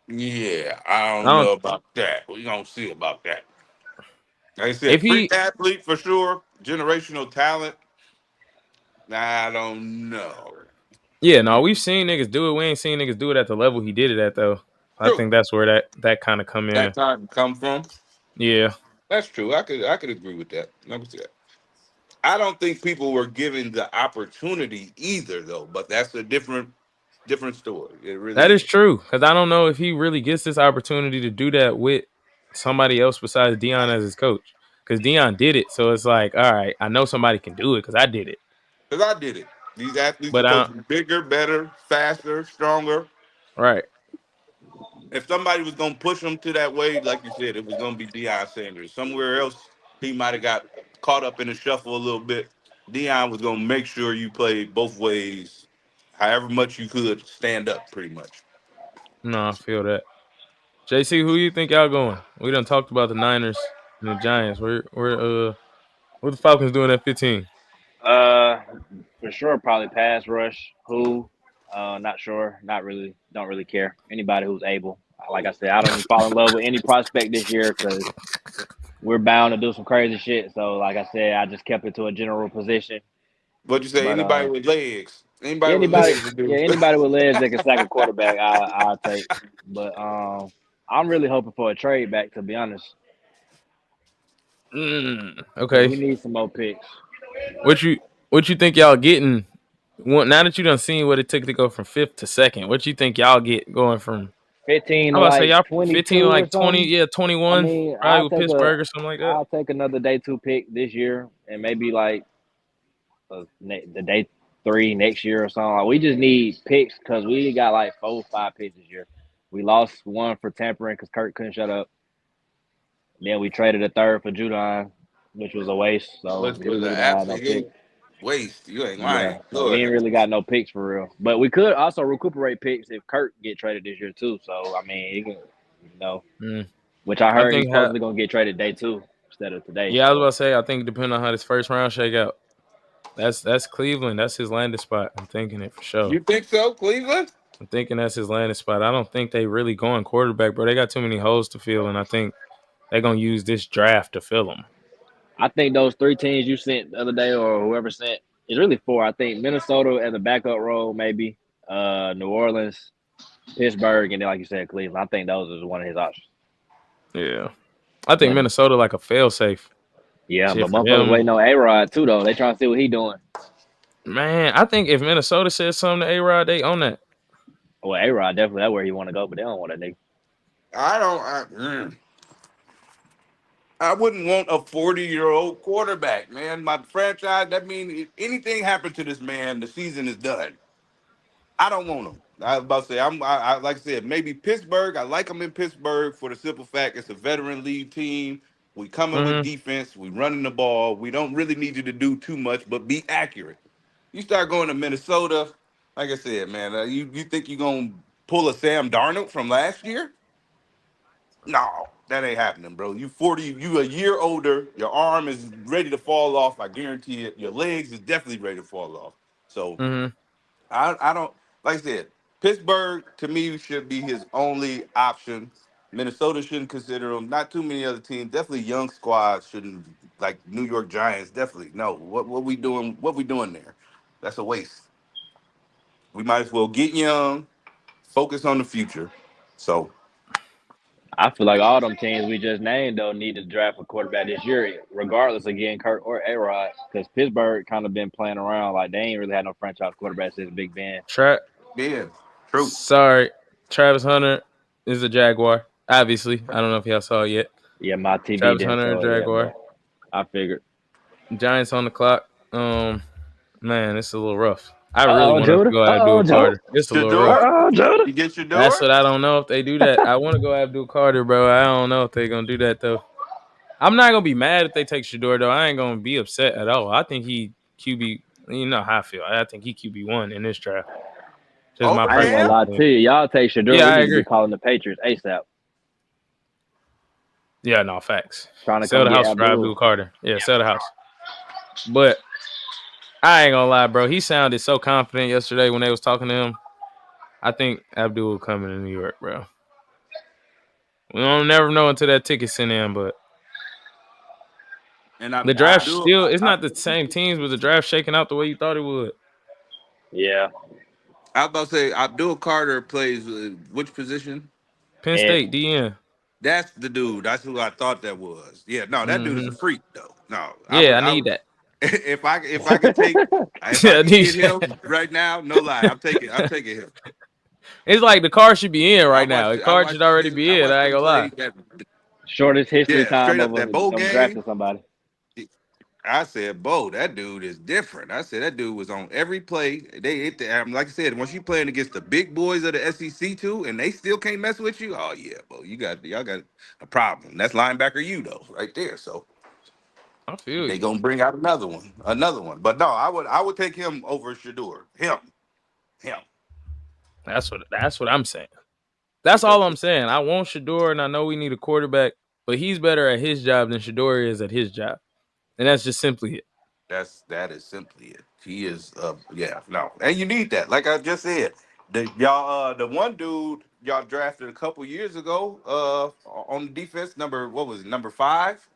A: Yeah, I
B: I
A: don't
B: don't
A: know about that. We gonna see about that. Like I
B: if
A: said, freak
B: he
A: athlete for sure. Generational talent. I don't know.
B: yeah, no, we've seen niggas do it. We ain't seen niggas do it at the level he did it at though. I
A: True.
B: think that's where that kind of come
A: That
B: in.
A: time come from.
B: Yeah.
A: That's true. I could agree with that. Let me see that. I don't think people were given the opportunity either, though. But that's a different story. It
B: That
A: really
B: is
A: is.
B: true. Cause I don't know if he really gets this opportunity to do that with somebody else besides Dion as his coach. Cause Dion did it. So it's like, all right, I know somebody can do it because I did it.
A: Because I did it. These athletes are
B: But
A: supposed to be bigger, better, faster, stronger.
B: right.
A: If somebody was gonna push him to that way, like you said, it was gonna be Deion Sanders. Somewhere else, he might have got caught up in the shuffle a little bit. Deion was gonna make sure you played both ways, however much you could stand up, pretty much.
B: No, I feel that. JC, who you think y'all going? We done talked about the Niners and the Giants. What the Falcons doing at 15?
C: Uh, for sure, probably pass rush. Who? Not sure. Not really. Don't really care. Anybody who's able. Like I said, I don't even fall in love with any prospect this year because we're bound to do some crazy shit. So, like I said, I just kept it to a general position.
A: What you say?
C: But
A: Anybody with legs? Anybody with
C: anybody,
A: legs to
C: yeah,
A: do?
C: anybody with legs that can sack a quarterback, I'll take. But I'm really hoping for a trade back. To be honest, because
B: Okay.
C: we need some more picks.
B: What you what you think y'all getting? Now that you done seen what it took to go from fifth to second, what you think y'all get going from?
C: 15
B: I'm
C: to
B: about to say
C: like
B: y'all 15 to
C: 22 or
B: like 20,
C: something.
B: yeah,
C: I
B: 21,
C: mean,
B: probably with Pittsburgh or something like that.
C: I'll take another day two pick this year, and maybe like the day three next year or something. Like, we just need picks because we got like 4, 5 picks this year. We lost one for tampering because Kurt couldn't shut up. Then we traded a third for Judon, which was a waste. So
A: Which
C: we
A: was an
C: really don't have no picks.
A: absolute waste. You ain't
C: Yeah,
A: lying.
C: so we
A: Good.
C: ain't really got no picks for real. But we could also recuperate picks if Kurt get traded this year too. So I mean, you know,
B: Mm.
C: which I
B: I
C: heard he's
B: think ha-
C: supposedly gonna get traded day two instead of today.
B: yeah, I was about
C: So
B: to say I think depending on how this first round shake out, that's Cleveland. That's his landing spot. I'm thinking it for sure.
A: You think so, Cleveland?
B: I'm thinking that's his landing spot. I don't think they really going quarterback, bro. They got too many holes to fill, and I think they're gonna use this draft to fill them.
C: I think those three teams you sent the other day or whoever sent it's really four. I think Minnesota as a backup role, maybe. New Orleans, Pittsburgh, and then like you said, Cleveland. I think those is one of his options.
B: Yeah, I think
C: But
B: Minnesota like a fail safe
C: yeah,
B: shit
C: but
B: for
C: motherfuckers
B: them.
C: waiting on A Rod too though. They trying to see what he doing.
B: Man, I think if Minnesota says something to A Rod, they own that.
C: Well, A Rod definitely that's where he want to go, but they don't want that nigga.
A: I don't. I wouldn't want a 40-year-old quarterback, man. My franchise. That means if anything happened to this man, the season is done. I don't want him. I was about to say, I like I said, maybe Pittsburgh. I like him in Pittsburgh for the simple fact it's a veteran lead team. We coming with
B: Mm-hmm.
A: defense. We running the ball. We don't really need you to do too much, but be accurate. You start going to Minnesota, like I said, man. You think you're gonna pull a Sam Darnold from last year? No, that ain't happening, bro. You 40, you a year older. Your arm is ready to fall off. I guarantee it. Your legs is definitely ready to fall off. So
B: Mm-hmm.
A: I don't like I said, Pittsburgh to me should be his only option. Minnesota shouldn't consider him. Not too many other teams. Definitely young squads shouldn't like New York Giants. Definitely no. What we doing? What we doing there? That's a waste. We might as well get young, focus on the future. So
C: I feel like all them teams we just named though need to draft a quarterback this year, regardless of getting Kurt or A Rod, because Pittsburgh kind of been playing around like they ain't really had no franchise quarterback since Big Ben.
A: yeah, true.
B: Sorry, Travis Hunter is a Jaguar. Obviously, I don't know if y'all saw it yet.
C: Yeah, my TV
B: Travis
C: didn't
B: Hunter, a
C: show it yet,
B: Jaguar.
C: but I figured.
B: Giants on the clock. Man, it's a little rough. I
C: Uh
B: really
C: oh,
B: want to
C: Judah.
B: go Abdul
C: Judah.
B: Carter. It's a little rough.
C: Judah.
A: You get
B: That's
A: Shador?
B: what I don't know if they do that. I want to go Abdul Carter, bro. I don't know if they're gonna do that though. I'm not gonna be mad if they take Shador though. I ain't gonna be upset at all. I think he QB. You know how I feel. I think he QB1 in this draft. Just my
A: Over
C: I ain't gonna
A: Cam?
B: personal
C: lie to
B: opinion.
C: you. Y'all take Shador.
B: Yeah,
C: We
B: I
C: need to be
B: agree.
C: calling the Patriots ASAP,
B: Yeah, no facts.
C: trying to
B: Sell
C: come
B: the
C: get
B: house for
C: Abdul.
B: Abdul Carter. Yeah, sell the house. But I ain't gonna lie, bro. He sounded so confident yesterday when they was talking to him. I think Abdul coming to New York, bro. We don't never know until that ticket sent in, but
A: And
B: the
A: I
B: draft
A: do.
B: still it's not the same teams, but the draft shaking out the way you thought it would.
C: Yeah.
A: I was about to say Abdul Carter plays which position?
B: Penn
C: And
B: State DN.
A: That's the dude. That's who I thought that was. Yeah, no, that dude is a
B: Mm-hmm.
A: freak though. No, I
B: Yeah,
A: would.
B: I need that.
A: If I could take if I
B: I
A: could
B: need
A: get him right now, no lie, I'm taking him.
B: It's like the card should be in
A: I
B: right now.
A: watched
B: The
A: I
B: card should
A: watched
B: already
A: his I
B: be in.
A: watched
B: I ain't
A: him
B: gonna lie.
A: play that.
C: shortest history
A: Yeah,
C: time
A: straight
C: of
A: up that bowl
C: of
A: game.
C: drafting somebody.
A: I said, "Bo, that dude is different." I said that dude was on every play. Like I said, once you playing against the big boys of the SEC too, and they still can't mess with you. Oh yeah, Bo, y'all got a problem. That's linebacker you though, right there. So
B: I feel
A: they
B: you.
A: gonna bring out another one. But no, I would take him over Shador. Him,
B: That's what I'm saying. That's
A: because
B: all I'm saying. I want Shador, and I know we need a quarterback, but he's better at his job than Shador is at his job, and that's just simply it.
A: that is simply it. He is yeah, no. And you need that. Like I just said. The one dude y'all drafted a couple years ago on the defense, what was it, number 5?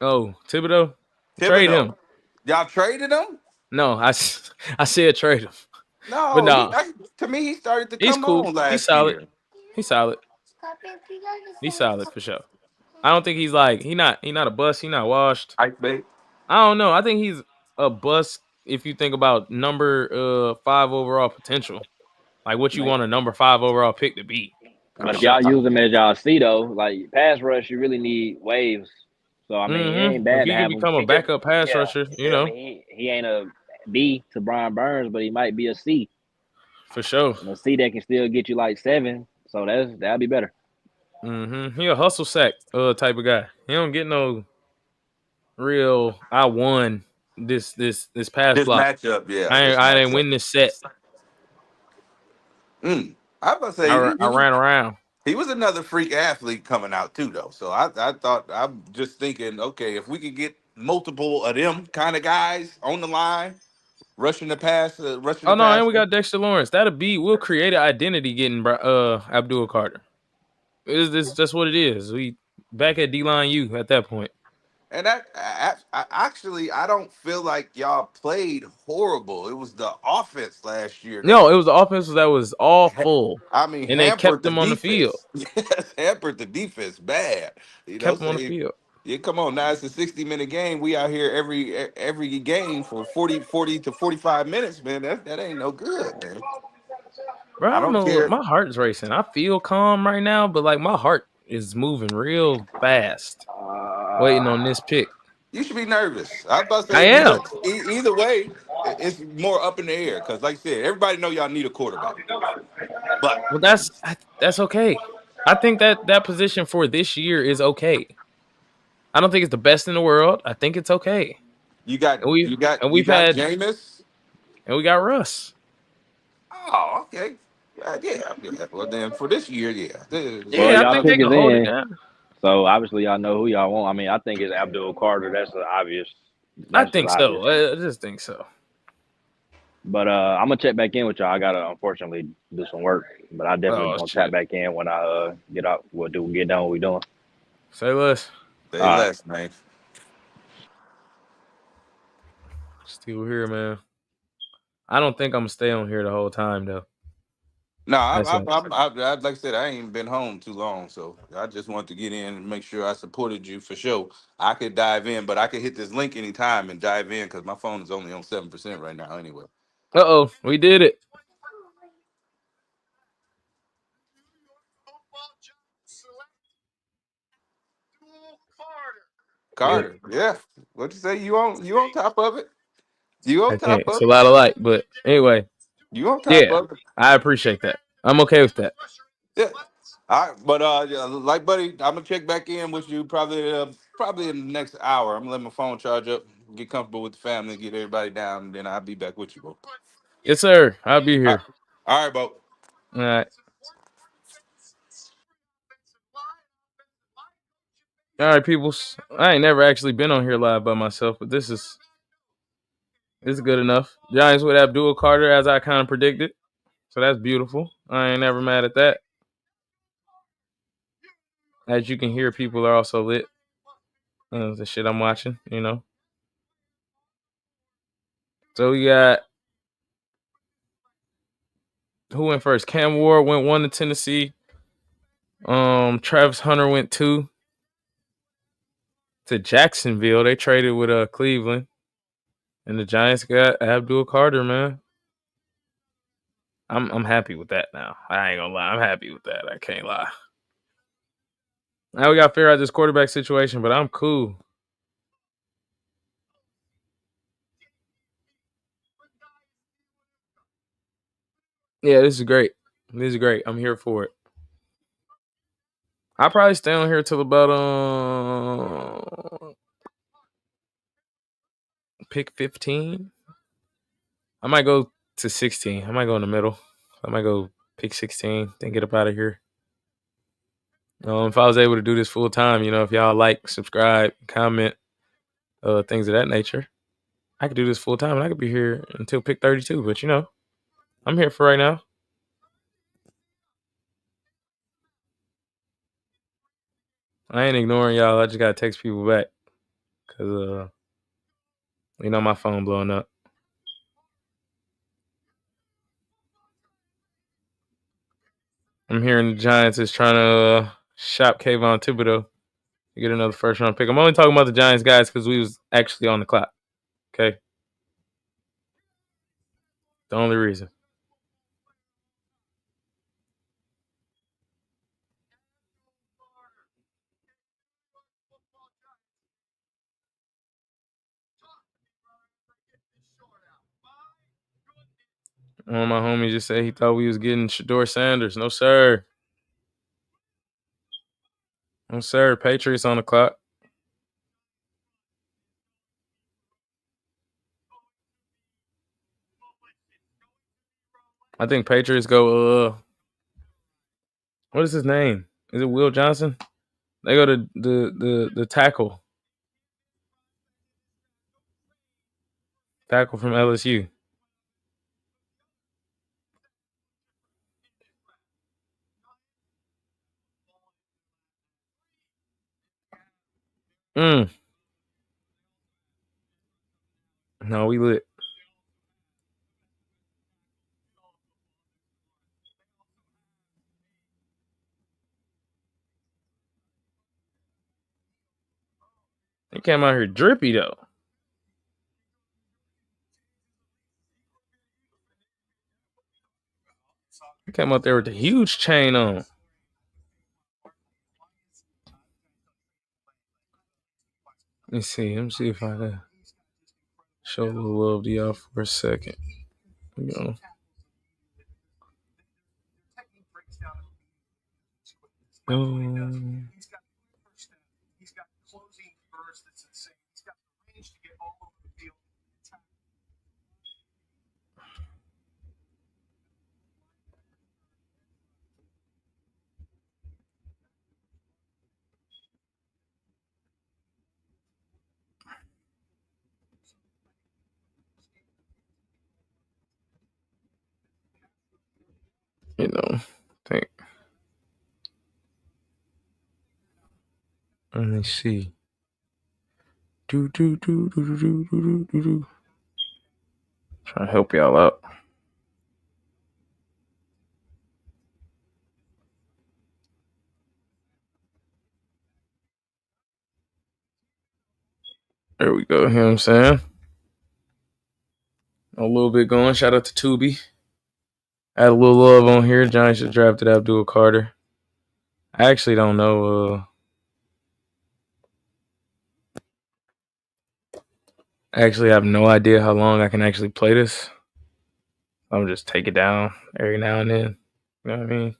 B: Oh, Thibodeau, trade him.
A: Thibodeau. Y'all traded him?
B: No, I said trade him, but
A: No,
B: no,
A: to me he started to
B: he's
A: come
B: cool.
A: on
B: He's
A: last
B: solid.
A: year.
B: He's solid. He's solid for sure. I don't think he's like he not a bust. He not washed.
A: I think
B: I don't know. I think he's a bust if you think about number 5 overall potential. Like what you
C: Like,
B: want a number 5 overall pick to be.
C: but if
A: I'm,
C: y'all
B: Show.
C: use him as y'all see though, like pass rush, you really need waves. So I mean, it ain't
B: Mm-hmm. If
C: bad to
B: he can
C: have him.
B: become a
C: He just
B: backup pass
C: yeah.
B: rusher,
C: I mean, he ain't a B to Brian Burns, but he might be a C,
B: for sure.
C: and a C that can still get you like 7. So that'd be better.
B: Mm-hmm. He a hustle sack type of guy. He don't get no real. I won this pass
A: this
B: block.
A: matchup, yeah,
B: I
A: this
B: ain't, I didn't
A: matchup.
B: win this set.
A: I was about to say
B: I ran around.
A: he was another freak athlete coming out too, though. So I thought I'm just thinking, okay, if we could get multiple of them kind of guys on the line, rushing
B: Oh
A: the
B: no, and we
A: passer,
B: got Dexter Lawrence. That'll be. We'll create an identity getting Abdul Carter. Is this just what it is? We back at D line U at that point.
A: and actually I don't feel like y'all played horrible. It was the offense last year that
B: No, it was the offense that was awful,
A: I mean
B: and they
A: hampered
B: kept
A: the
B: them on the field.
A: defense. Yes, hampered the defense bad.
B: Kept them on the
A: Say
B: field,
A: yeah, come on now. It's a 60-minute game. We out here every game for 40 to 45 minutes, man. That ain't no good, man.
B: bro. I
A: I
B: don't
A: don't
B: know.
A: care.
B: My heart's racing. I feel calm right now, but like my heart is moving real fast, waiting on this pick.
A: You should be nervous. I was about to
B: I
A: say
B: am.
A: either way, it's more up in the air because, like I said, everybody know y'all need a quarterback. But
B: Well, that's okay. I think that position for this year is okay. I don't think it's the best in the world. I think it's okay.
A: you got
B: And we've
A: you got
B: and
A: you
B: we've
A: got
B: had
A: Jameis.
B: and we got Russ.
A: Oh, okay. Yeah. Well, then for this year, yeah.
C: Well,
B: Yeah, I
C: y'all
B: think they
C: pick
B: can
C: is
B: hold it
C: in,
B: down.
C: so obviously y'all know who y'all want. I mean, I think it's Abdul Carter. That's the obvious.
B: I
C: That's just
B: think
C: obvious.
B: so. I just think so.
C: But I'm gonna check back in with y'all. I gotta unfortunately do some work, but I definitely
B: Oh
C: gonna tap
B: shit.
C: back in when I get out. Get done what we doing.
B: Say less.
A: Say
C: All right.
A: less, man.
B: Still here, man. I don't think I'm gonna stay on here the whole time though.
A: No,
B: That's it.
A: like I said, I ain't been home too long, so I just wanted to get in and make sure I supported you for sure. I could dive in, but I could hit this link anytime and dive in because my phone is only on 7% right now, anyway.
B: Uh-oh, we did it. Yeah.
A: Carter, yeah. What you say? You on top of it? You on
B: Okay.
A: top
B: It's
A: of
B: a
A: it?
B: lot of light, but anyway,
A: You on top
B: yeah.
A: of it?
B: I appreciate that. I'm okay with that.
A: Yeah. All right, but yeah, like buddy, I'm gonna check back in with you probably in the next hour. I'm gonna let my phone charge up, get comfortable with the family, get everybody down, and then I'll be back with you, bro.
B: Yes, sir. I'll be
A: All right,
B: here.
A: all right, bro.
B: All right. All right, peoples. I ain't never actually been on here live by myself, but this is good enough. Giants with Abdul Carter, as I kind of predicted. So that's beautiful. I ain't never mad at that. as you can hear, people are also lit. The shit I'm watching, you know. So we got who went first? Cam Ward went 1 to Tennessee. Travis Hunter went 2 to Jacksonville. They traded with Cleveland, and the Giants got Abdul Carter. Man, I'm happy with that now. I ain't gonna lie, I'm happy with that. I can't lie. Now we gotta figure out this quarterback situation, but I'm cool. Yeah, this is great. This is great. I'm here for it. I'll probably stay on here till about pick 15. I might go to 16. I might go in the middle. I might go pick 16, then get up out of here. If I was able to do this full time, if y'all like, subscribe, comment, things of that nature, I could do this full time and I could be here until pick 32. But I'm here for right now. I ain't ignoring y'all. I just gotta text people back because my phone blowing up. I'm hearing the Giants is trying to shop Kayvon Thibodeau to get another first round pick. I'm only talking about the Giants guys because we was actually on the clock. Okay, the only reason. One of my homies just said he thought we was getting Shador Sanders. No, sir. No, sir. Patriots on the clock. I think Patriots go, what is his name? Is it Will Johnson? They go to the tackle. Tackle from LSU. No, we lit. He came out here drippy though. He came out there with a huge chain on. Let me see. Let me see if I can show a little love to y'all for a second. Think. Let me see. Trying to help y'all out. There we go. You know what I'm saying? A little bit going. Shout out to Tubi. Add a little love on here. Giants just drafted Abdul Carter. I actually don't know. I actually have no idea how long I can actually play this. I'm just take it down every now and then. You know what I mean?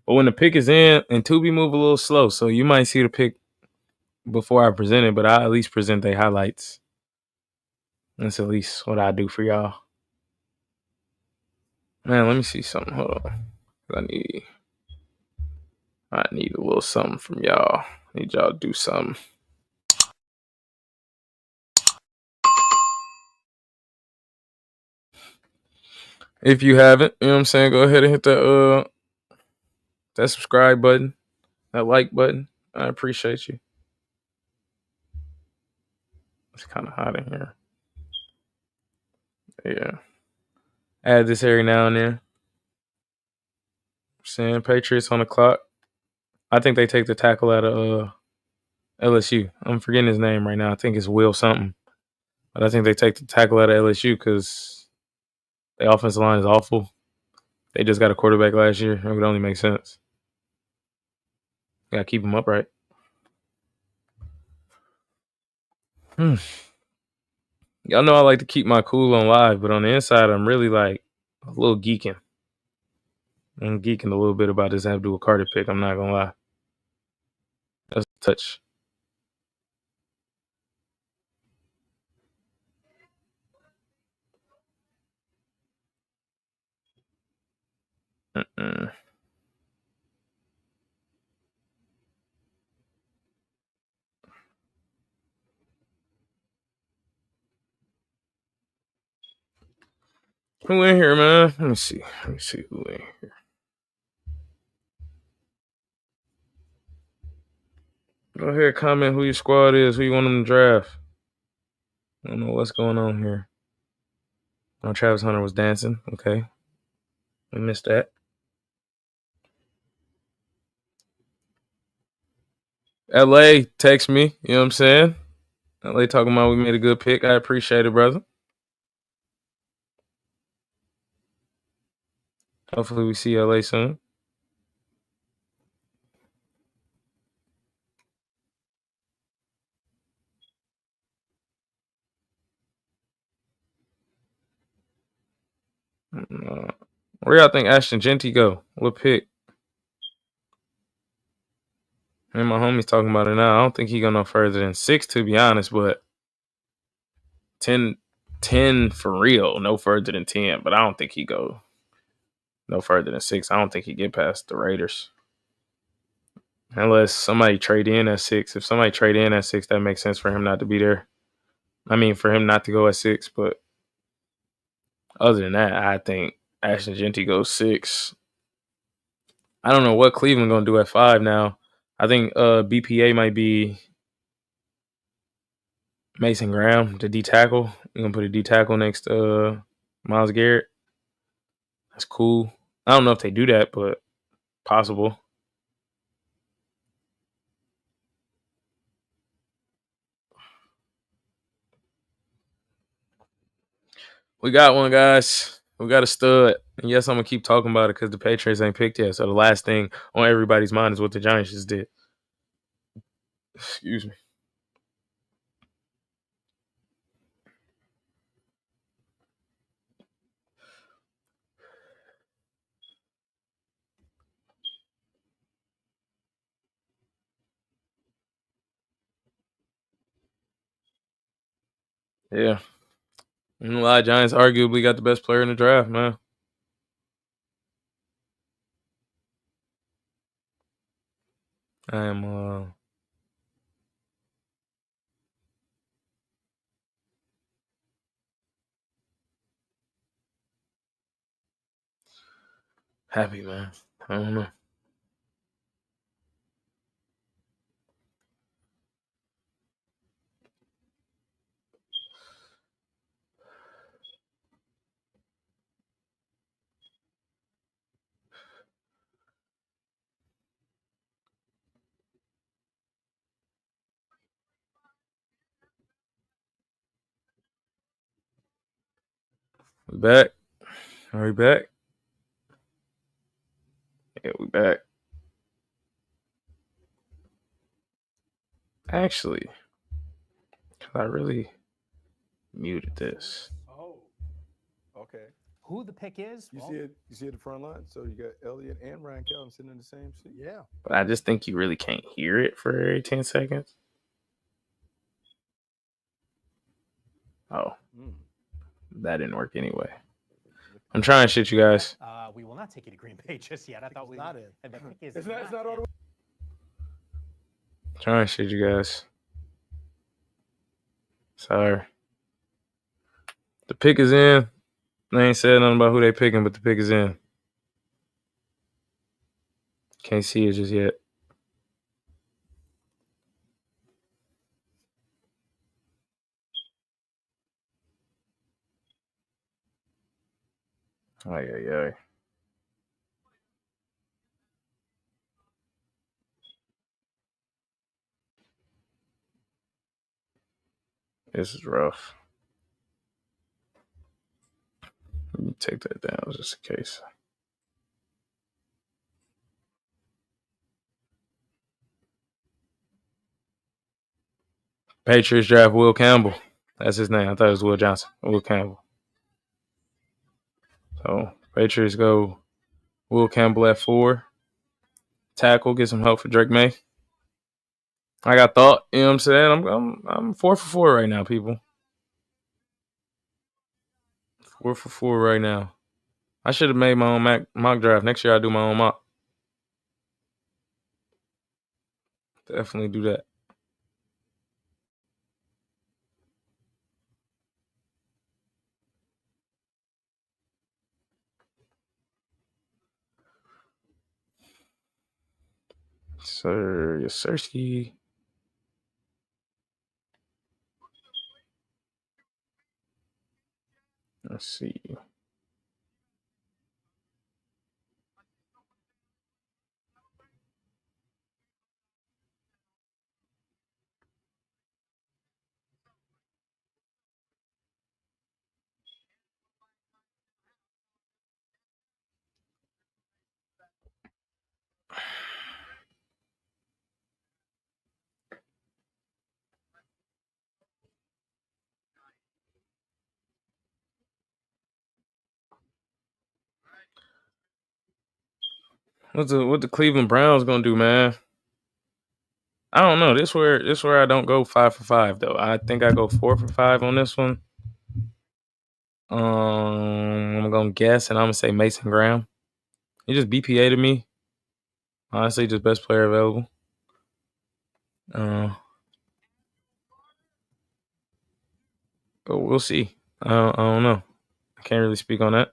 B: But when the pick is in, and Tubi move a little slow, so you might see the pick before I present it, but I at least present the highlights. That's at least what I do for y'all. Man, let me see something. Hold on. I need a little something from y'all. I need y'all to do something. If you haven't, you know what I'm saying, go ahead and hit that subscribe button. that like button. I appreciate you. It's kind of hot in here. Yeah. Add this every now and then. Saying Patriots on the clock. I think they take the tackle out of LSU. I'm forgetting his name right now. I think it's Will something. But I think they take the tackle out of LSU because the offensive line is awful. They just got a quarterback last year. It would only make sense. Gotta keep them upright. Y'all know I like to keep my cool on live, but on the inside, I'm really like a little geeking. I'm geeking a little bit about this Abdul Carter pick. I'm not gonna lie. That's a touch. Mm-mm. Who in here, man? Let me see. Let me see who in here. Go ahead, comment who your squad is, who you want them to draft. I don't know what's going on here. Oh, Travis Hunter was dancing. Okay. We missed that. LA, text me. You know what I'm saying? LA talking about we made a good pick. I appreciate it, brother. Hopefully we see LA soon. Where y'all think Ashton Genty go? What pick? And my homie's talking about it now. I don't think he go no further than 6, to be honest, but 10 for real, no further than 10. But I don't think he go no further than 6. I don't think he get past the Raiders. Unless somebody trade in at 6. If somebody trade in at 6, that makes sense for him not to be there. I mean, for him not to go at 6. But other than that, I think Ashton Genty goes 6. I don't know what Cleveland going to do at 5 now. I think BPA might be Mason Graham, the D tackle. We're going to put a D tackle next to Myles Garrett. That's cool. I don't know if they do that, but possible. We got one, guys. We got a stud. And yes, I'm going to keep talking about it because the Patriots ain't picked yet. So the last thing on everybody's mind is what the Giants just did. Excuse me. Yeah. A lot of Giants arguably got the best player in the draft, man. I am happy, man. I don't know. We back. Are we back? Yeah, we back. Actually, I really muted this.
D: Oh, okay. Who the pick is? You see it. You see it at the front line. So you got Elliott and Ryan Calvin sitting in the same seat. Yeah.
B: But I just think you really can't hear it for every 10 seconds. Oh, that didn't work anyway. I'm trying shit, you guys.
D: We will not take you to Green Bay just yet. I thought we not in. And the pick is it's not all the way.
B: Trying shit, you guys. Sorry. The pick is in. They ain't said nothing about who they picking, but the pick is in. Can't see it just yet. Ay, ay, ay. This is rough. Let me take that down just in case. Patriots draft Will Campbell. That's his name. I thought it was Will Johnson. Will Campbell. So Patriots go Will Campbell at 4. Tackle, get some help for Drake May. Like I thought, you know what I'm saying? I'm 4 for 4 right now, people. 4 for 4 right now. I should have made my own mock draft. Next year I'll do my own mock. Definitely do that. Sir Yasirski. Let's see. What the Cleveland Browns gonna do, man? I don't know. This where I don't go 5 for 5 though. I think I go 4 for 5 on this one. I'm gonna guess and I'm gonna say Mason Graham. He just BPA to me. Honestly, just best player available. But we'll see. I don't know. I can't really speak on that.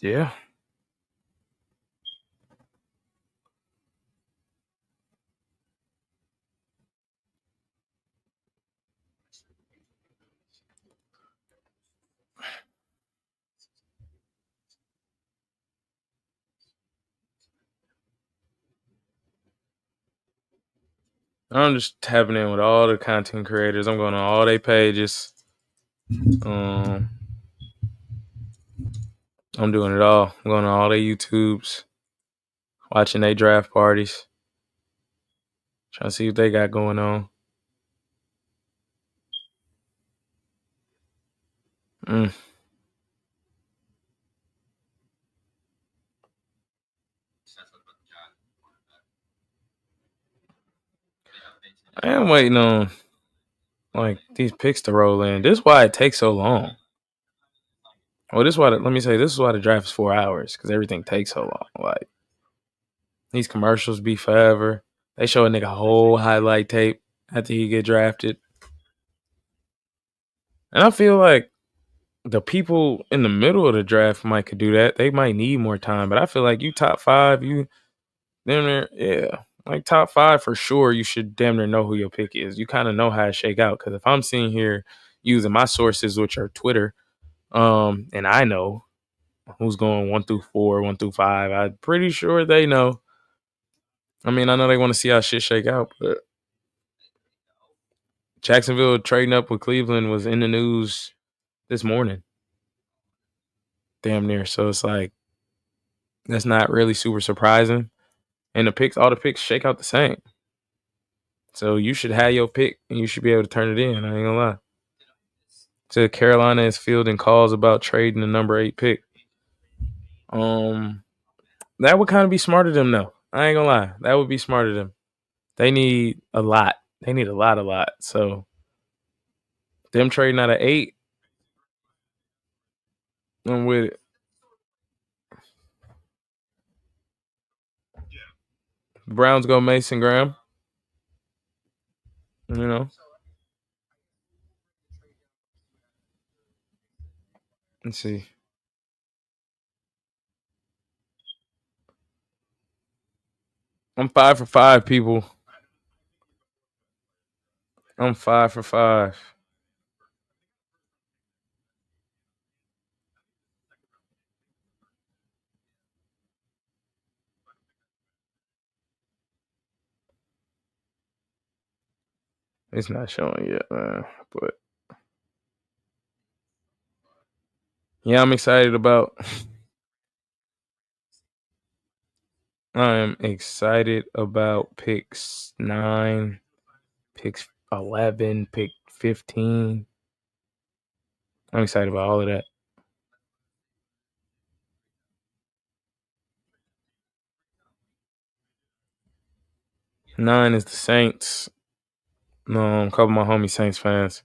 B: Yeah. I'm just tapping in with all the content creators. I'm going on all their pages. I'm doing it all. I'm going on all their YouTubes, watching their draft parties, trying to see what they got going on. I am waiting on like these picks to roll in. This is why it takes so long. Well, this is why. Let me say this is why the draft is 4 hours because everything takes so long. Like these commercials be forever. They show a nigga whole highlight tape after he get drafted, and I feel like the people in the middle of the draft might could do that. They might need more time, but I feel like you top 5, you damn near like top 5 for sure. You should damn near know who your pick is. You kind of know how to shake out because if I'm sitting here using my sources, which are Twitter, and I know who's going 1 through 4, 1 through 5. I'm pretty sure they know. I mean, I know they want to see how shit shake out, but Jacksonville trading up with Cleveland was in the news this morning. Damn near. So it's like that's not really super surprising. And all the picks shake out the same. So you should have your pick and you should be able to turn it in. I ain't gonna lie. So Carolina is fielding calls about trading the number 8 pick. That would kind of be smart of them though. I ain't gonna lie. That would be smart of them. They need a lot. They need a lot. So them trading out of 8, I'm with it. Browns go Mason Graham. You know. Let's see. I'm 5 for 5, people. I'm 5 for 5. It's not showing yet, man. But yeah, I'm excited about. I am excited about picks 9, picks 11, pick 15. I'm excited about all of that. 9 is the Saints. A couple of my homie Saints fans.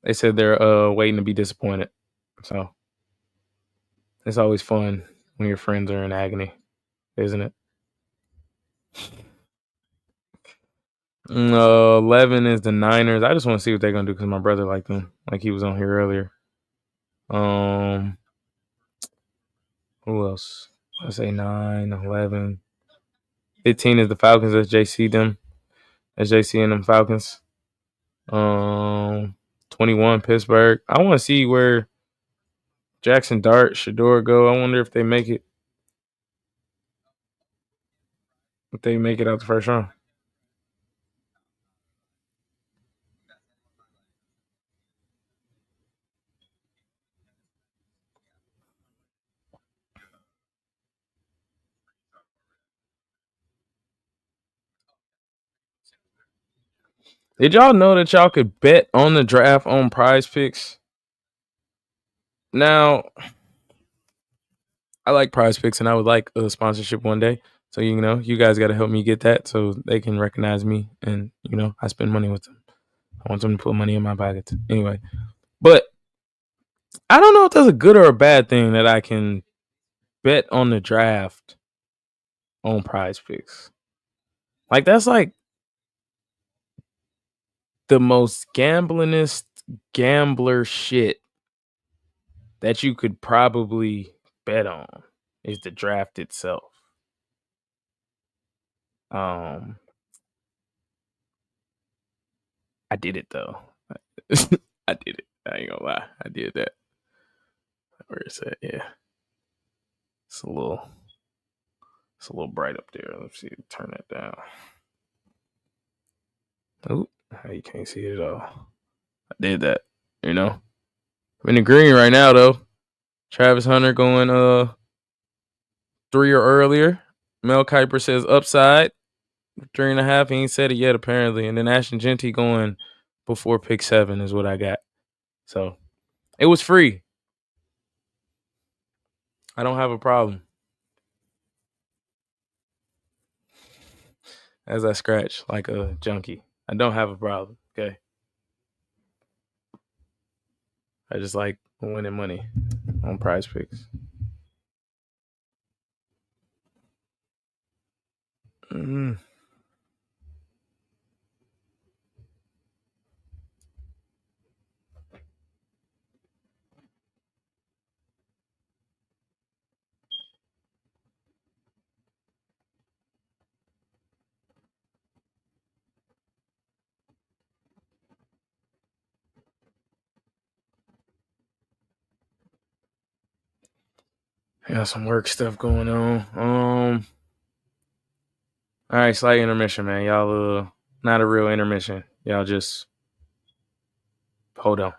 B: They said they're waiting to be disappointed. So it's always fun when your friends are in agony, isn't it? 11 is the Niners. I just want to see what they're gonna do because my brother liked them, like he was on here earlier. Who else? I say 9, 11. 15 is the Falcons. That's JC them. That's JC and them Falcons. 21 Pittsburgh. I want to see where Jackson Dart, Shador go. I wonder if they make it. If they make it out the first round. Did y'all know that y'all could bet on the draft on Prize Picks? Now, I like Prize Picks, and I would like a sponsorship one day. So you guys got to help me get that, so they can recognize me, and I spend money with them. I want them to put money in my pockets. Anyway, but I don't know if that's a good or a bad thing that I can bet on the draft on Prize Picks. Like that's like the most gamblingest gambler shit that you could probably bet on is the draft itself. I did it though. I did it. I ain't gonna lie. I did that. Where is that? Yeah. It's a little bright up there. Let's see. Turn that down. Oh, you can't see it at all. I did that. I'm in the green right now though. Travis Hunter going 3 or earlier. Mel Kiper says upside 3.5. He ain't said it yet apparently. And then Ashton Genty going before pick 7 is what I got. So it was free. I don't have a problem. As I scratch like a junkie. I don't have a problem. Okay. I just like winning money on Prize Picks. Mm-hmm. I got some work stuff going on. All right, slight intermission, man. Y'all not a real intermission. Y'all just hold on.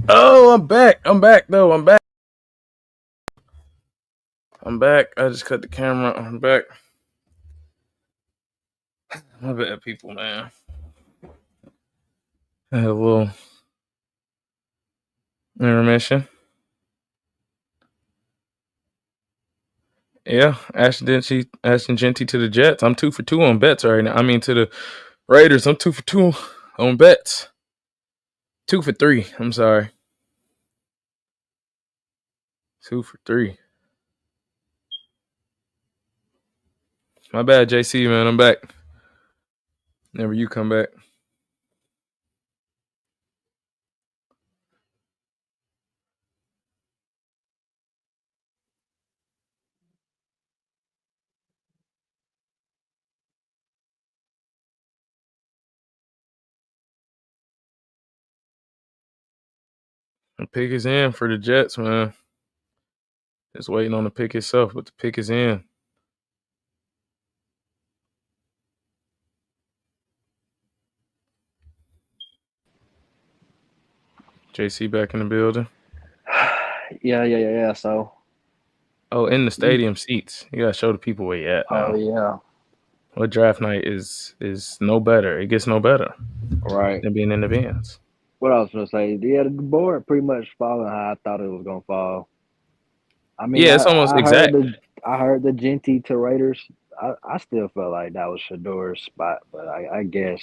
B: Oh, I'm back. I'm back though. I'm back. I'm back. I just cut the camera. I'm back. My bad, people, man. I had a little intermission. Yeah, Ashton Genty to the Jets. I'm 2 for 2 on bets right now. I mean, to the Raiders. I'm 2 for 2 on bets. 2 for 3. I'm sorry. 2 for 3. My bad, JC, man. I'm back. Never you come back. The pick is in for the Jets, man. Just waiting on the pick itself, but the pick is in. JC back in the building.
C: Yeah. So,
B: Oh, in the stadium seats. You gotta show the people where you at
C: oh
B: now.
C: yeah,
B: What draft night is no better. It gets no better
C: right.
B: than being in the bands.
C: What I was gonna say, yeah, the board pretty much falling how I thought it was gonna fall. I mean,
B: Yeah, it's almost exact.
C: I heard the Genty to Raiders. I still felt like that was Shador's spot, but I guess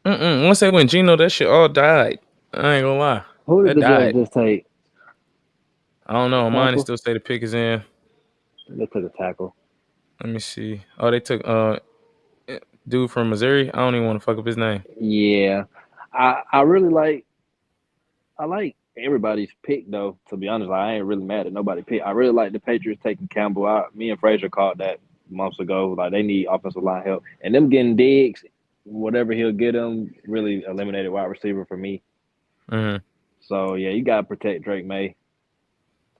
B: Once they went Geno, that shit all died. I ain't gonna lie.
C: who did
B: That
C: the Jets
B: died.
C: just take?
B: I don't
C: A
B: know. Mine
C: tackle?
B: still say the pick is in.
C: They took a tackle.
B: Let me see. Oh, they took dude from Missouri. I don't even want to fuck up his name.
C: Yeah, I really I like everybody's pick though. To be honest, I ain't really mad at nobody pick. I really like the Patriots taking Campbell out. Me and Frazier called that months ago. Like they need offensive line help, and them getting Diggs, whatever he'll get them, really eliminated wide receiver for me.
B: Mm-hmm.
C: So yeah, you gotta protect Drake May.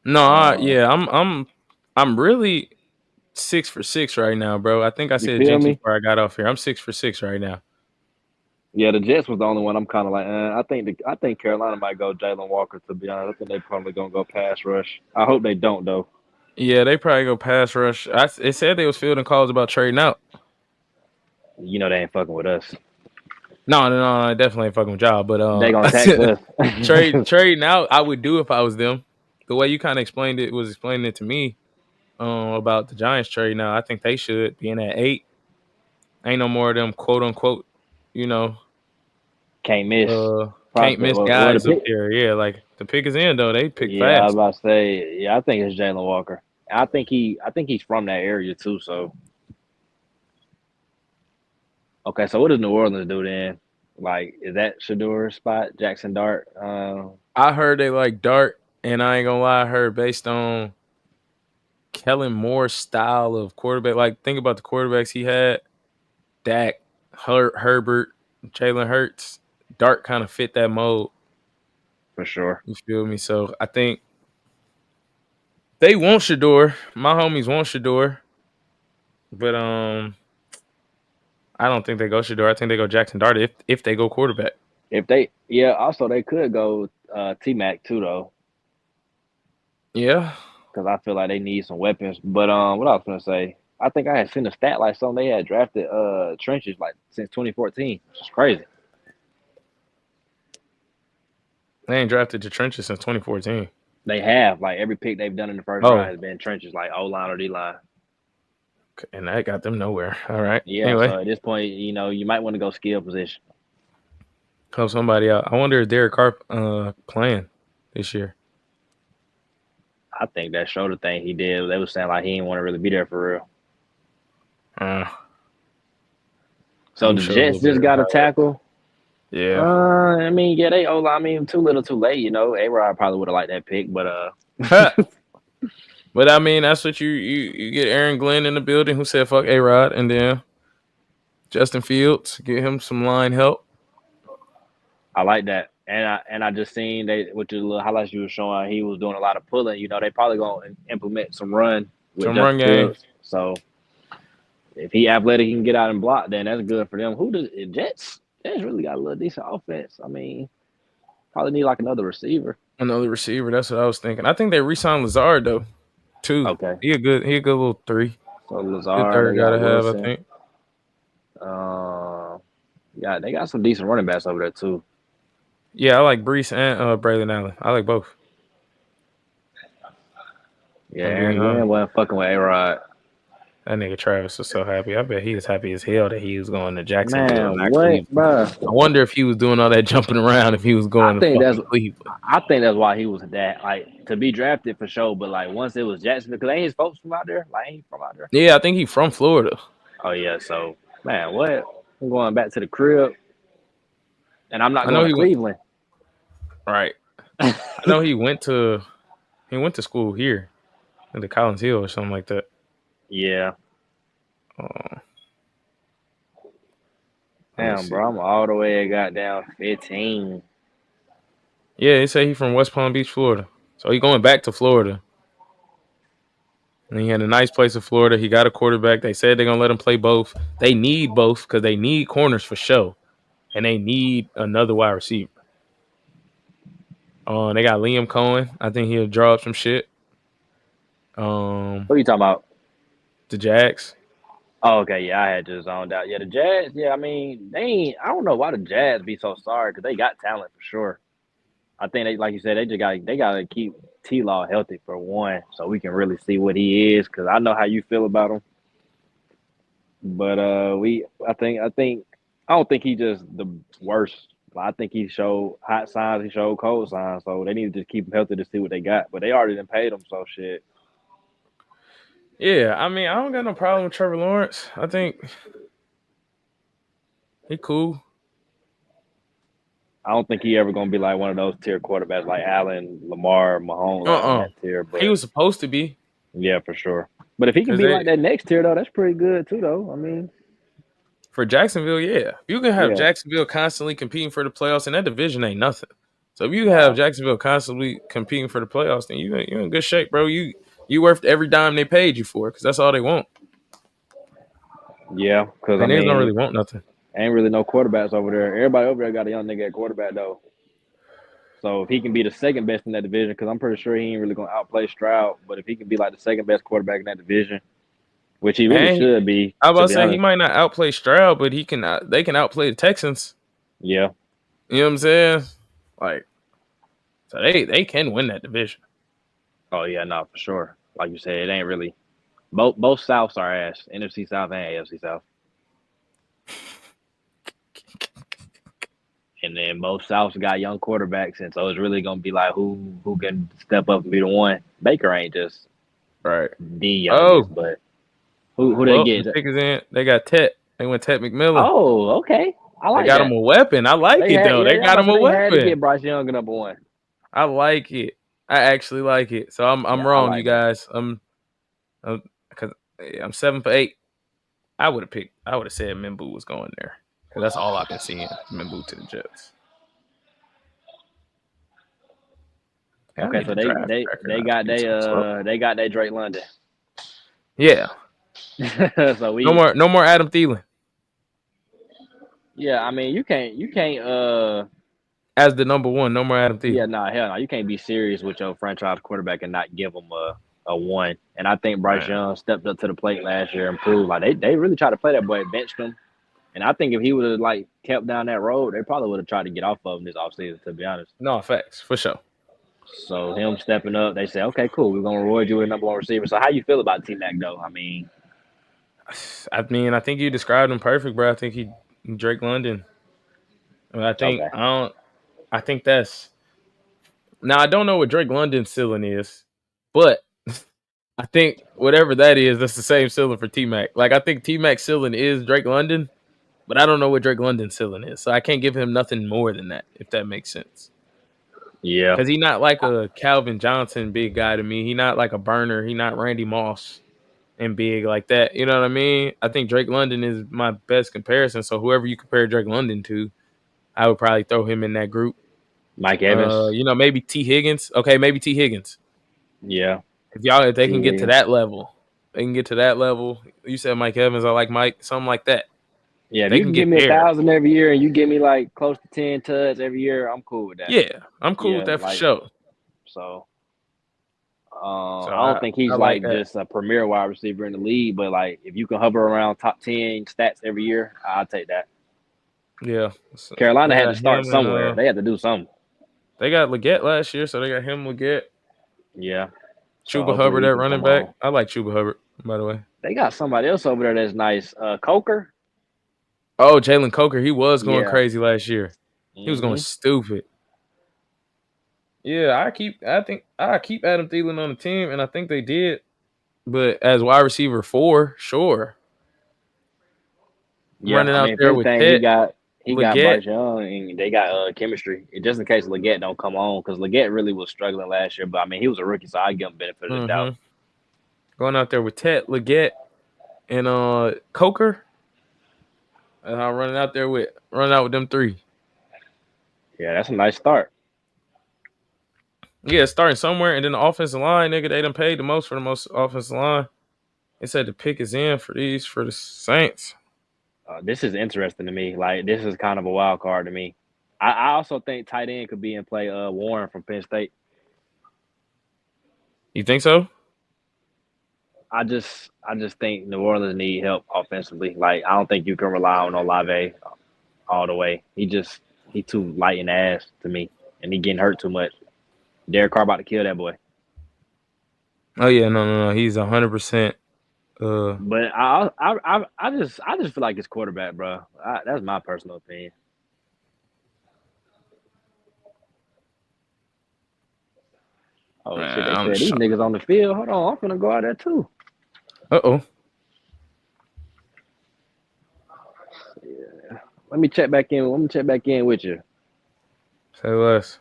B: No,
C: Uh,
B: yeah, I'm really 6 for 6 right now, bro. I think I
C: you
B: said
C: feel
B: Genty
C: me?
B: before I got off here. I'm 6 for 6 right now.
C: Yeah, the Jets was the only one I'm kind of like. I think Carolina might go Jalen Walker. To be honest, I think they probably gonna go pass rush. I hope they don't though.
B: Yeah, they probably go pass rush. It said they was fielding calls about trading out.
C: You know they ain't fucking with us.
B: No, definitely ain't fucking with y'all. But
C: They gonna tax us.
B: trading out, I would do if I was them. The way you kind of explained it was explaining it to me about the Giants trade. Now I think they should being at 8. Ain't no more of them quote unquote, you know,
C: Can't miss
B: can't
C: prospect.
B: miss
C: Well, the
B: guys up
C: pick.
B: there. Yeah, like the pick is in though. They pick
C: Yeah, I was
B: fast.
C: about to say. Yeah, I think it's Jalen Walker. I think he's from that area too. So okay, so what does New Orleans do then? Like, is that Shador's spot, Jackson Dart?
B: I heard they like Dart, and I ain't gonna lie, I heard based on Kellen Moore's style of quarterback. Like, think about the quarterbacks he had: Dak, Herbert, Jalen Hurts. Dart kind of fit that mold.
C: For sure.
B: You feel me? So I think they want Shador. My homies want Shador, but I don't think they go Shador. I think they go Jackson Dart if they go quarterback.
C: If they, yeah, also they could go T Mac too though,
B: Yeah,
C: because I feel like they need some weapons. But what I was gonna say, I think I had seen a stat like something they had drafted trenches like since 2014. It's crazy.
B: they ain't drafted the trenches since 2014.
C: They have like every pick they've done in the first round
B: Oh,
C: has been trenches, like O line or D line.
B: and that got them nowhere. All right.
C: Yeah,
B: Anyway,
C: so at this point, you might want to go skill position.
B: help somebody out. I wonder if Derek Carr playing this year.
C: I think that Shoulder thing he did, they was saying like he didn't want to really be there for real.
B: Uh,
C: So
B: he
C: the
B: showed a
C: Jets
B: little bit
C: just
B: of
C: got a
B: power.
C: tackle.
B: Yeah.
C: I mean, yeah, they I mean, too little, too late. A Rod probably would have liked that pick, but
B: But I mean, that's what you get Aaron Glenn in the building who said fuck A Rod, and then Justin Fields get him some line help,
C: I like that. And I just seen they with the little highlights you were showing, he was doing a lot of pulling. They probably gonna implement some run with
B: some run
C: Justin
B: game.
C: Fields. So if he athletic, he can get out and block. Then that's good for them. Who does Jets? Jets really got a little decent offense. I mean, probably need like another receiver.
B: Another receiver. That's what I was thinking. I think they re-signed Lazard though, too.
C: Okay.
B: He a good little 3.
C: So
B: Good
C: Lazard,
B: third
C: they
B: guy
C: got
B: to have, I
C: Wilson.
B: think.
C: Yeah, they got some decent running backs over there too.
B: Yeah, I like Brees and Braylon Allen. I like both.
C: Yeah,
B: I'm
C: Aaron
B: being
C: Glenn
B: honest.
C: wasn't fucking with A-Rod.
B: That nigga Travis was so happy. I bet he was happy as hell that he was going to Jacksonville,
C: Man,
B: not
C: what,
B: Cleveland.
C: bro?
B: I wonder if he was doing all that jumping around if he was
C: I
B: going to
C: think that's
B: fucking Cleveland.
C: I think that's why he was that like to be drafted for sure. But like once it was Jacksonville, because ain't his folks from out there? Like ain't he from out there?
B: Yeah, I think he from Florida.
C: Oh yeah. So man, what? I'm going back to the crib, and I'm not
B: I know
C: going to
B: he went
C: Cleveland.
B: right. I know he went to school here at the Collins Hill or something like that.
C: Yeah.
B: Uh, let me
C: Damn,
B: see.
C: bro, I'm all the way got down 15.
B: Yeah, he said he from West Palm Beach, Florida. So he going back to Florida. And he had a nice place in Florida. He got a quarterback. They said they're gonna let him play both. They need both because they need corners for sure, and they need another wide receiver. They got Liam Cohen. I think he'll draw up some shit.
C: Who you talking about?
B: The Jags.
C: Oh, okay, yeah, I had just zoned out. Yeah, the Jazz. Yeah, I mean, they ain't. I don't know why the Jazz be so sorry because they got talent for sure. I think they, like you said, they got to keep T Law healthy for one, so we can really see what he is. Because I know how you feel about him, but I don't think he just the worst. I think he showed hot signs, he showed cold signs, so they need to just keep him healthy to see what they got. But they already done paid him, so shit.
B: Yeah, I mean, I don't got no problem with Trevor Lawrence. I think he cool.
C: I don't think he ever gonna be like one of those tier quarterbacks like Allen, Lamar, Mahomes, like on that tier.
B: He
C: But
B: was supposed to be
C: yeah, for sure. But if he can
B: because
C: be like
B: they
C: that next tier though, that's pretty good too. Though I mean,
B: for Jacksonville. Yeah, you can have
C: yeah,
B: Jacksonville constantly competing for the playoffs, and that division ain't nothing. So if you have
C: nah,
B: Jacksonville constantly competing for the playoffs, then you're in good shape, bro. You worth every dime they paid you for because that's all they want.
C: yeah. Because I
B: And niggas don't
C: mean,
B: really want nothing.
C: ain't really no quarterbacks over there. Everybody over there got a young nigga at quarterback though. So if he can be the second best in that division, because I'm pretty sure he ain't really gonna outplay Stroud, but if he can be like the second best quarterback in that division, which he really
B: And
C: should be,
B: I was
C: to
B: about to
C: be
B: say he
C: honest,
B: might not outplay Stroud, but he can. They can outplay the Texans.
C: yeah.
B: You know what I'm saying? Like, so they can win that division.
C: Oh yeah, no, for sure. Like you said, it ain't really both Souths are ass, NFC South and AFC South. And then both Souths got young quarterbacks, and so it's really gonna be like who can step up and be the one. Baker ain't just
B: Right.
C: the youngest,
B: Oh,
C: but who they
B: well, the
C: get?
B: pick is in. They got Tet. They went Tet McMillan.
C: Oh, okay, I
B: They
C: like
B: got him
C: that.
B: a weapon. I like
C: They
B: it
C: had
B: though. They
C: yeah, I'm
B: got
C: about to
B: him
C: say
B: a
C: they had to
B: weapon.
C: get Bryce Young at number one.
B: I like it. I actually like it. So I'm
C: Yeah, I
B: wrong, you
C: like that.
B: guys. I'm because I'm 7 for 8. I would have picked. I would have said Mimbu was going there because that's all I've been seeing. Mimbu to the Jets. Yeah, I
C: Okay,
B: need
C: so
B: to
C: they
B: draft
C: they
B: tracker
C: they
B: not to
C: got
B: be so slow.
C: they got their Drake London.
B: Yeah,
C: So
B: no
C: we
B: more Adam Thielen
C: yeah, I mean you can't
B: as the number one. No more Adam
C: yeah,
B: Thielen.
C: nah, hell no. You can't be serious with your franchise quarterback and not give him a one. And I think Bryce
B: Man,
C: Young stepped up to the plate last year and proved like they really tried to play that boy, benched him. And I think if he would have like kept down that road, they probably would have tried to get off of him this offseason, to be honest.
B: no facts for sure.
C: So him stepping up, they say, okay, cool, we're gonna reward you with number one receiver. So how you feel about T Mac though? I mean,
B: I mean, I think you described him perfect, bro. I think he Drake London.
C: okay,
B: I don't. I think that's now. I don't know what Drake London's ceiling is, but I think whatever that is, that's the same ceiling for T Mac. Like I think T Mac's ceiling is Drake London, but I don't know what Drake London's ceiling is, so I can't give him nothing more than that. If that makes sense,
C: yeah,
B: because he's not like a Calvin Johnson big guy to me. He not like a burner. He not Randy Moss and big like that. You know what I mean? I think Drake London is my best comparison. So whoever you compare Drake London to, I would probably throw him in that group.
C: Mike Evans,
B: Maybe T Higgins. Okay, maybe T Higgins.
C: yeah,
B: If they
C: T
B: can get to
C: Higgins.
B: that level, they can get to that level. You said Mike Evans. I like Mike. Something like that.
C: Yeah, if
B: They
C: you
B: can
C: can give
B: get
C: me
B: there.
C: 1,000 every year and you give me like close to 10 tuds every year, I'm cool with that.
B: Yeah, I'm cool with
C: Yeah,
B: that for
C: like
B: sure.
C: So
B: So
C: I don't think
B: I
C: he's
B: like
C: like
B: that.
C: just a premier wide receiver in the league, but like if you can hover around top 10 stats every year, I'll take that.
B: Yeah. So
C: Carolina
B: they
C: had to
B: got
C: start
B: him and
C: somewhere. They had to do something.
B: they got Leggett last year, so they got him Leggett.
C: Yeah. So
B: Chuba
C: hopefully
B: Hubbard
C: he
B: at
C: can
B: running
C: come
B: back.
C: on.
B: I like Chuba Hubbard, by the way.
C: They got somebody else over there that's nice. Coker.
B: Oh, Jalen Coker, he was going
C: Yeah.
B: crazy last year. He was going
C: Hmm.
B: stupid. Yeah, I think I keep Adam Thielen on the team, and I think they did. But as wide receiver 4, sure.
C: Yeah.
B: Running
C: I
B: out
C: mean, if
B: there with
C: anything,
B: Tet,
C: he got
B: Leggett.
C: Bryce Young and they got chemistry. Just in case Leggett don't come on, because Leggett really was struggling last year. But I mean, he was a rookie, so I give him benefit of the doubt.
B: Mm-hmm. Going out there with Tet, Leggett, and Coker. And I'm running out with them 3.
C: Yeah, that's a nice start.
B: Yeah, starting somewhere, and then the offensive line, nigga, they done paid the most for the most offensive line. They said the pick is in for the Saints.
C: This is interesting to me. Like this is kind of a wild card to me. I also think tight end could be in play. Warren from Penn State.
B: You think so?
C: I just think New Orleans need help offensively. Like I don't think you can rely on Olave all the way. He too light in the ass to me, and he getting hurt too much. Derek Carr about to kill that boy.
B: Oh yeah, no. He's 100%.
C: But I just feel like it's quarterback, bro. That's my personal opinion. Oh shit,
B: Man,
C: they
B: I'm
C: said these
B: shocked.
C: niggas on the field. Hold on, I'm gonna go out there too.
B: Uh-oh.
C: Yeah. Let me check back in. Let me check back in with you.
B: Say less.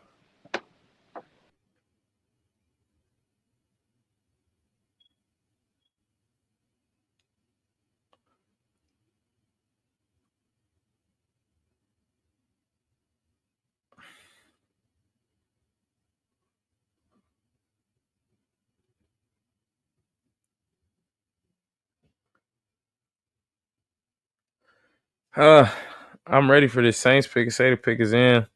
B: Uh, I'm ready for this Saints pick. Say the pick is in.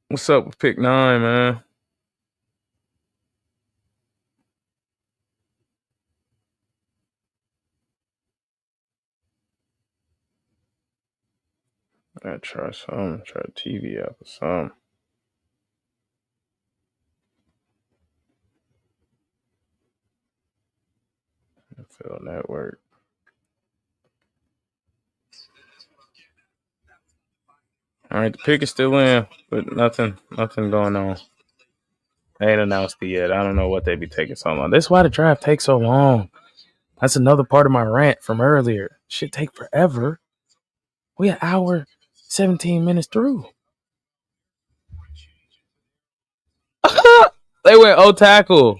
B: What's up with pick 9, man? I gotta try some. Try a TV app or something. NFL Network. All right, the pick is still in, but nothing going on. They ain't announced it yet. I don't know what they be taking so long. That's why the draft takes so long. That's another part of my rant from earlier. Shit take forever. We an hour, 17 minutes through. They went tackle.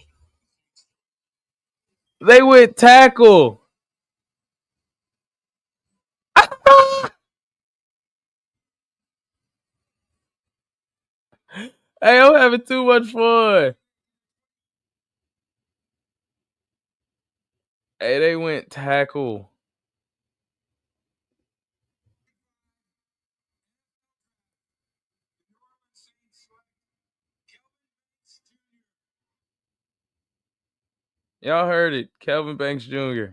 B: They went tackle. Hey, I'm having too much fun. Hey, they went tackle. Y'all heard it. Kelvin Banks Jr.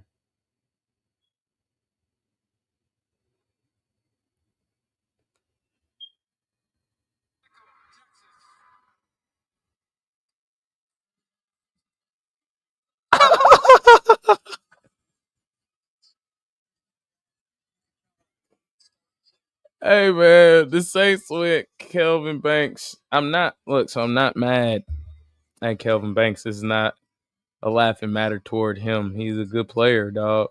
B: Hey man, the Saints with Kelvin Banks. I'm not mad at Kelvin Banks. This is not a laughing matter toward him. He's a good player, dog.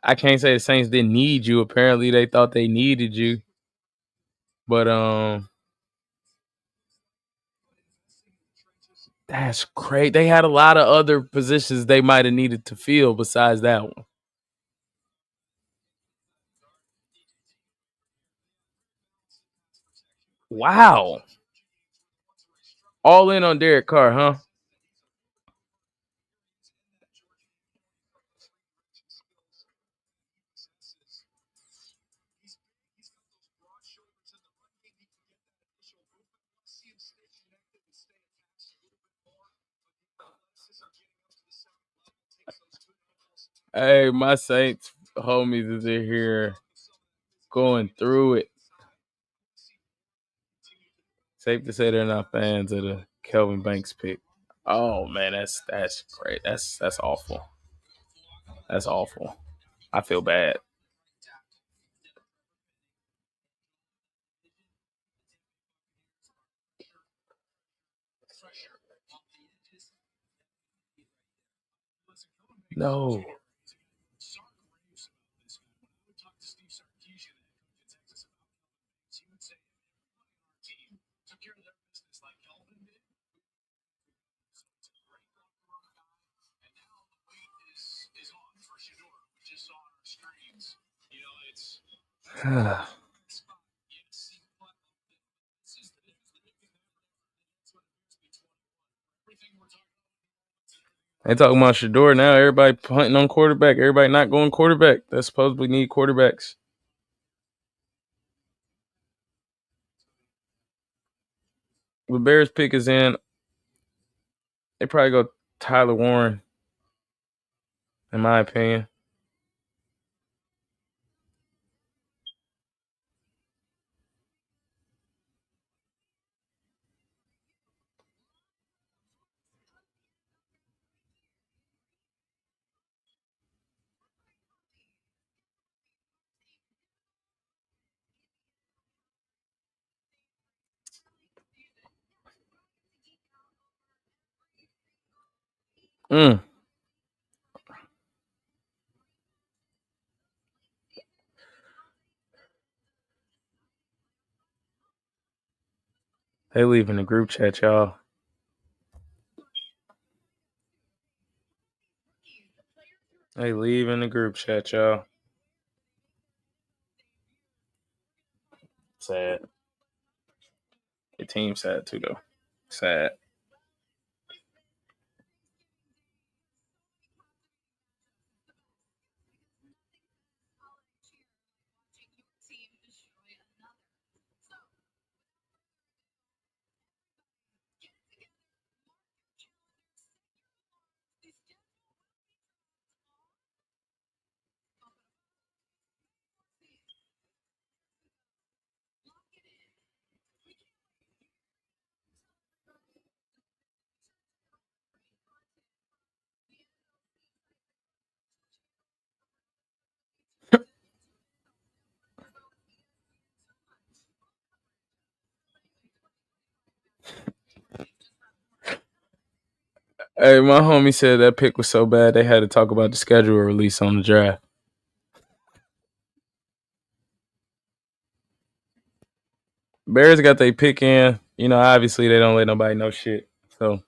B: I can't say the Saints didn't need you. Apparently they thought they needed you. But that's great. They had a lot of other positions they might have needed to fill besides that one. Wow. All in on Derek Carr, huh? Hey, my Saints homies is in here going through it. Safe to say they're not fans of the Kelvin Banks pick. Oh man, that's great. That's awful. That's awful. I feel bad. No. They talking about Shador now. Everybody punting on quarterback. Everybody not going quarterback. That supposedly need quarterbacks. The Bears pick is in. They probably go Tyler Warren, in my opinion. Mm. They leave in the group chat, y'all. They leave in the group chat, y'all. Sad. The team sad too, though. Sad. Hey, my homie said that pick was so bad they had to talk about the schedule release on the draft. Bears got their pick in. You know, obviously they don't let nobody know shit. So I'm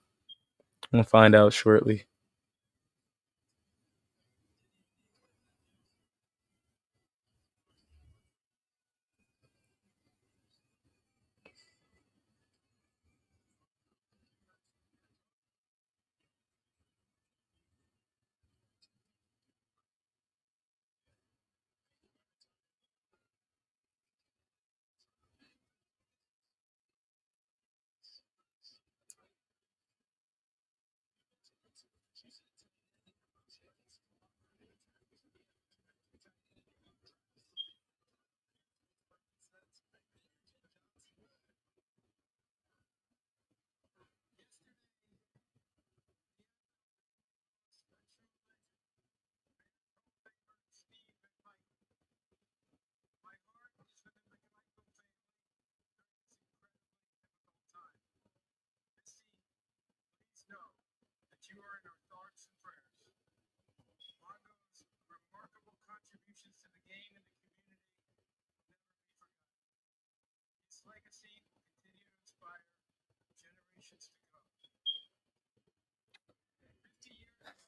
B: gonna find out shortly.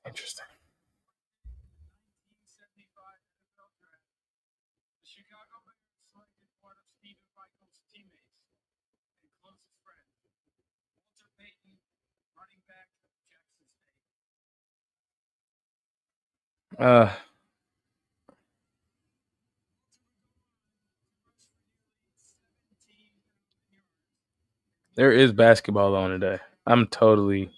B: Interesting. Uh, there is basketball on today. I'm totally.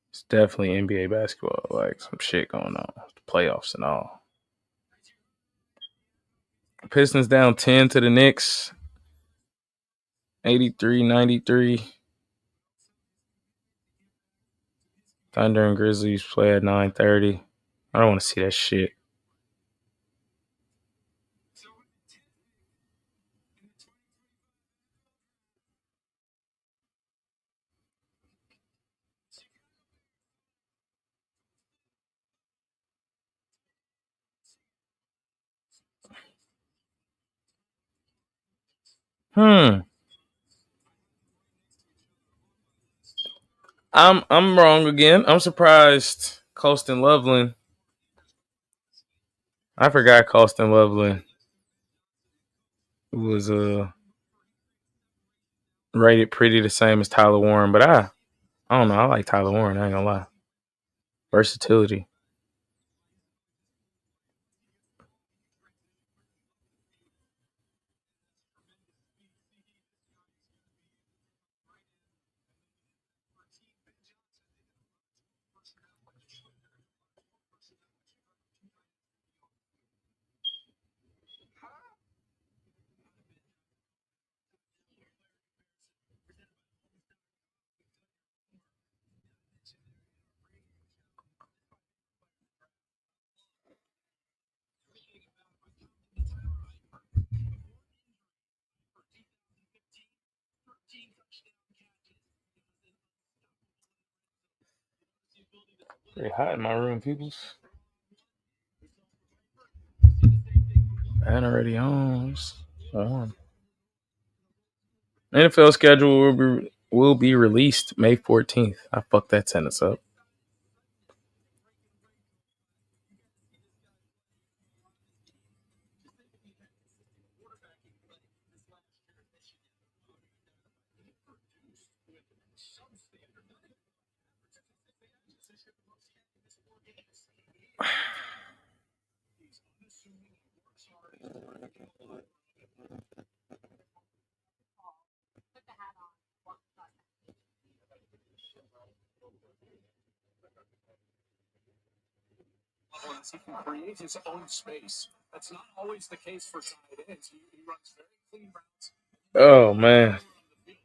B: It's definitely NBA basketball. Like some shit going on. The playoffs and all. Pistons down 10 to the Knicks. 83-93. Thunder and Grizzlies play at 9:30. I don't want to see that shit. I'm wrong again. I'm surprised Colston Loveland. I forgot Colston Loveland was rated pretty the same as Tyler Warren, but I don't know. I like Tyler Warren. I ain't gonna lie. Versatility. Pretty hot in my room, peoples. Fan already on. It's warm. NFL schedule will be released May 14th. I fucked that sentence up.
D: He can create his own space. That's not always the case for tight ends. He runs very clean routes.
B: Oh man.
D: He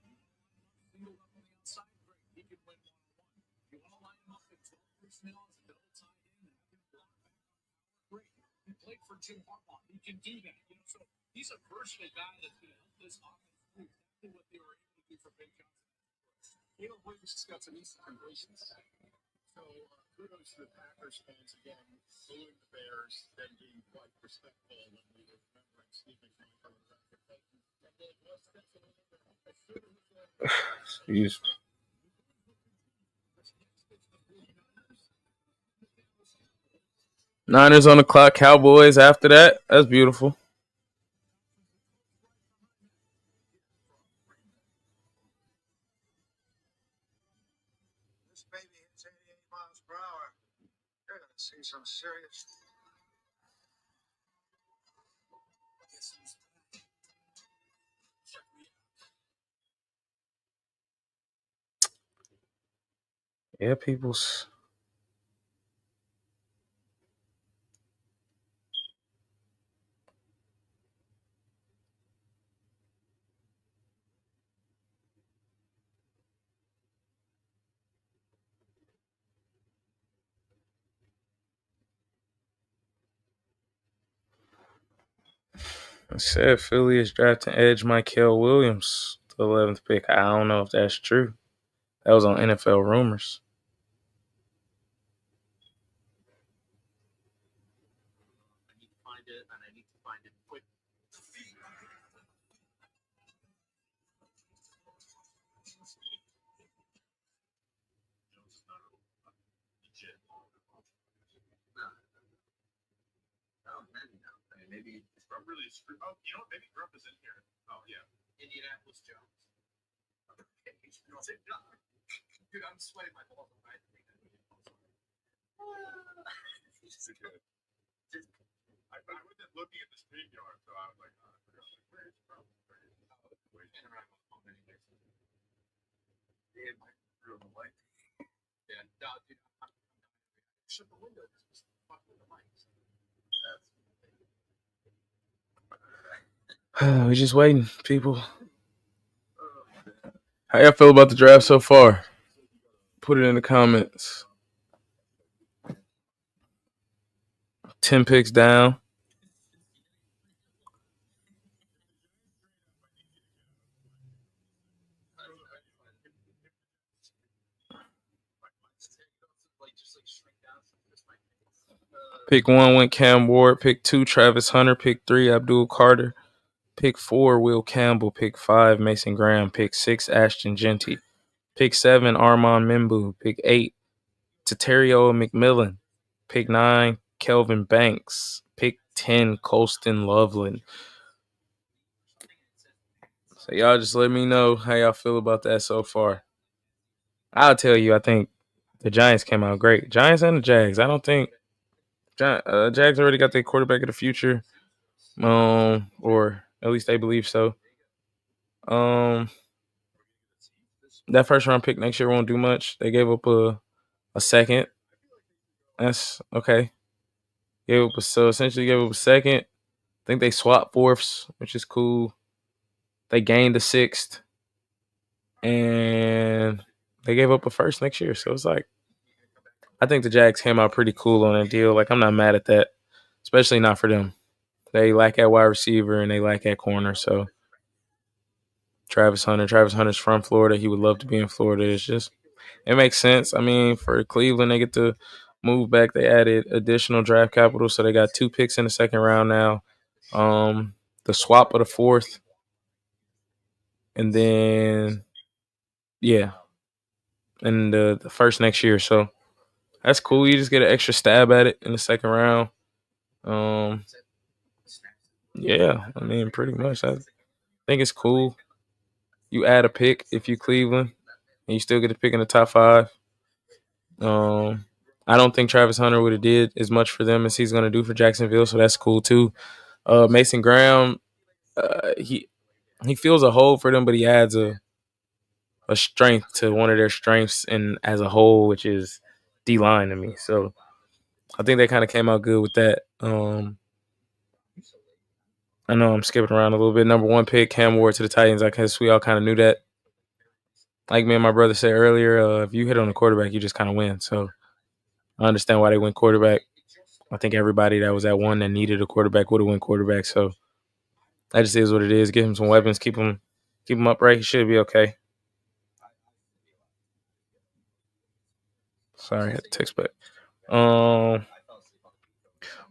D: can win one-on-one. You want to line him up in 12 personnel as a double tight end and have him block back on great. He played for Jim Harbaugh. He can do that. So he's a versatile guy that's going to help this offense do exactly what they were able to do for Ben Johnson. Caleb Williams has got some decent completions. So kudos to the Packers fans again, booing the Bears, then being quite respectful when we were remembering Steve McMahon for the record.
B: Jeez. Niners on the clock, Cowboys after that. That's beautiful.
D: This baby hits 88 miles per hour. You're going to see some serious.
B: Yeah, peoples. I said Philly is drafting edge Michael Williams, the 11th pick. I don't know if that's true. That was on NFL rumors. We just waiting, people. How y'all feel about the draft so far? Put it in the comments. 10 picks down. Pick 1 went Cam Ward. Pick 2, Travis Hunter. Pick 3, Abdul Carter. Pick 4, Will Campbell. Pick 5, Mason Graham. Pick 6, Ashton Genty. Pick 7, Armand Mimbu. Pick 8, Teterio McMillan. Pick 9, Kelvin Banks. Pick 10, Colston Loveland. So y'all just let me know how y'all feel about that so far. I'll tell you, I think the Giants came out great. Giants and the Jags. I don't think Jags already got their quarterback of the future, or at least they believe so. That first round pick next year won't do much. They gave up a second. That's okay. So essentially gave up a second. I think they swapped fourths, which is cool. They gained a sixth, and they gave up a first next year. So it's like, I think the Jags came out pretty cool on that deal. Like, I'm not mad at that, especially not for them. They lack at wide receiver and they lack at corner. So Travis Hunter's from Florida. He would love to be in Florida. It makes sense. I mean, for Cleveland, they get to move back. They added additional draft capital, so they got 2 picks in the second round now. The swap of the fourth, and then and the first next year. So that's cool. You just get an extra stab at it in the second round. I mean, pretty much. I think it's cool. You add a pick if you Cleveland, and you still get a pick in the top 5. I don't think Travis Hunter would have did as much for them as he's going to do for Jacksonville, so that's cool too. Mason Graham, he fills a hole for them, but he adds a strength to one of their strengths and as a whole, which is D-line to me. So I think they kind of came out good with that. I know I'm skipping around a little bit. Number 1 pick, Cam Ward to the Titans. I guess we all kind of knew that. Like me and my brother said earlier, if you hit on the quarterback, you just kind of win. So I understand why they went quarterback. I think everybody that was at 1 that needed a quarterback would have went quarterback. So that just is what it is. Give him some weapons. Keep him upright. He should be okay. Sorry, I had to text back.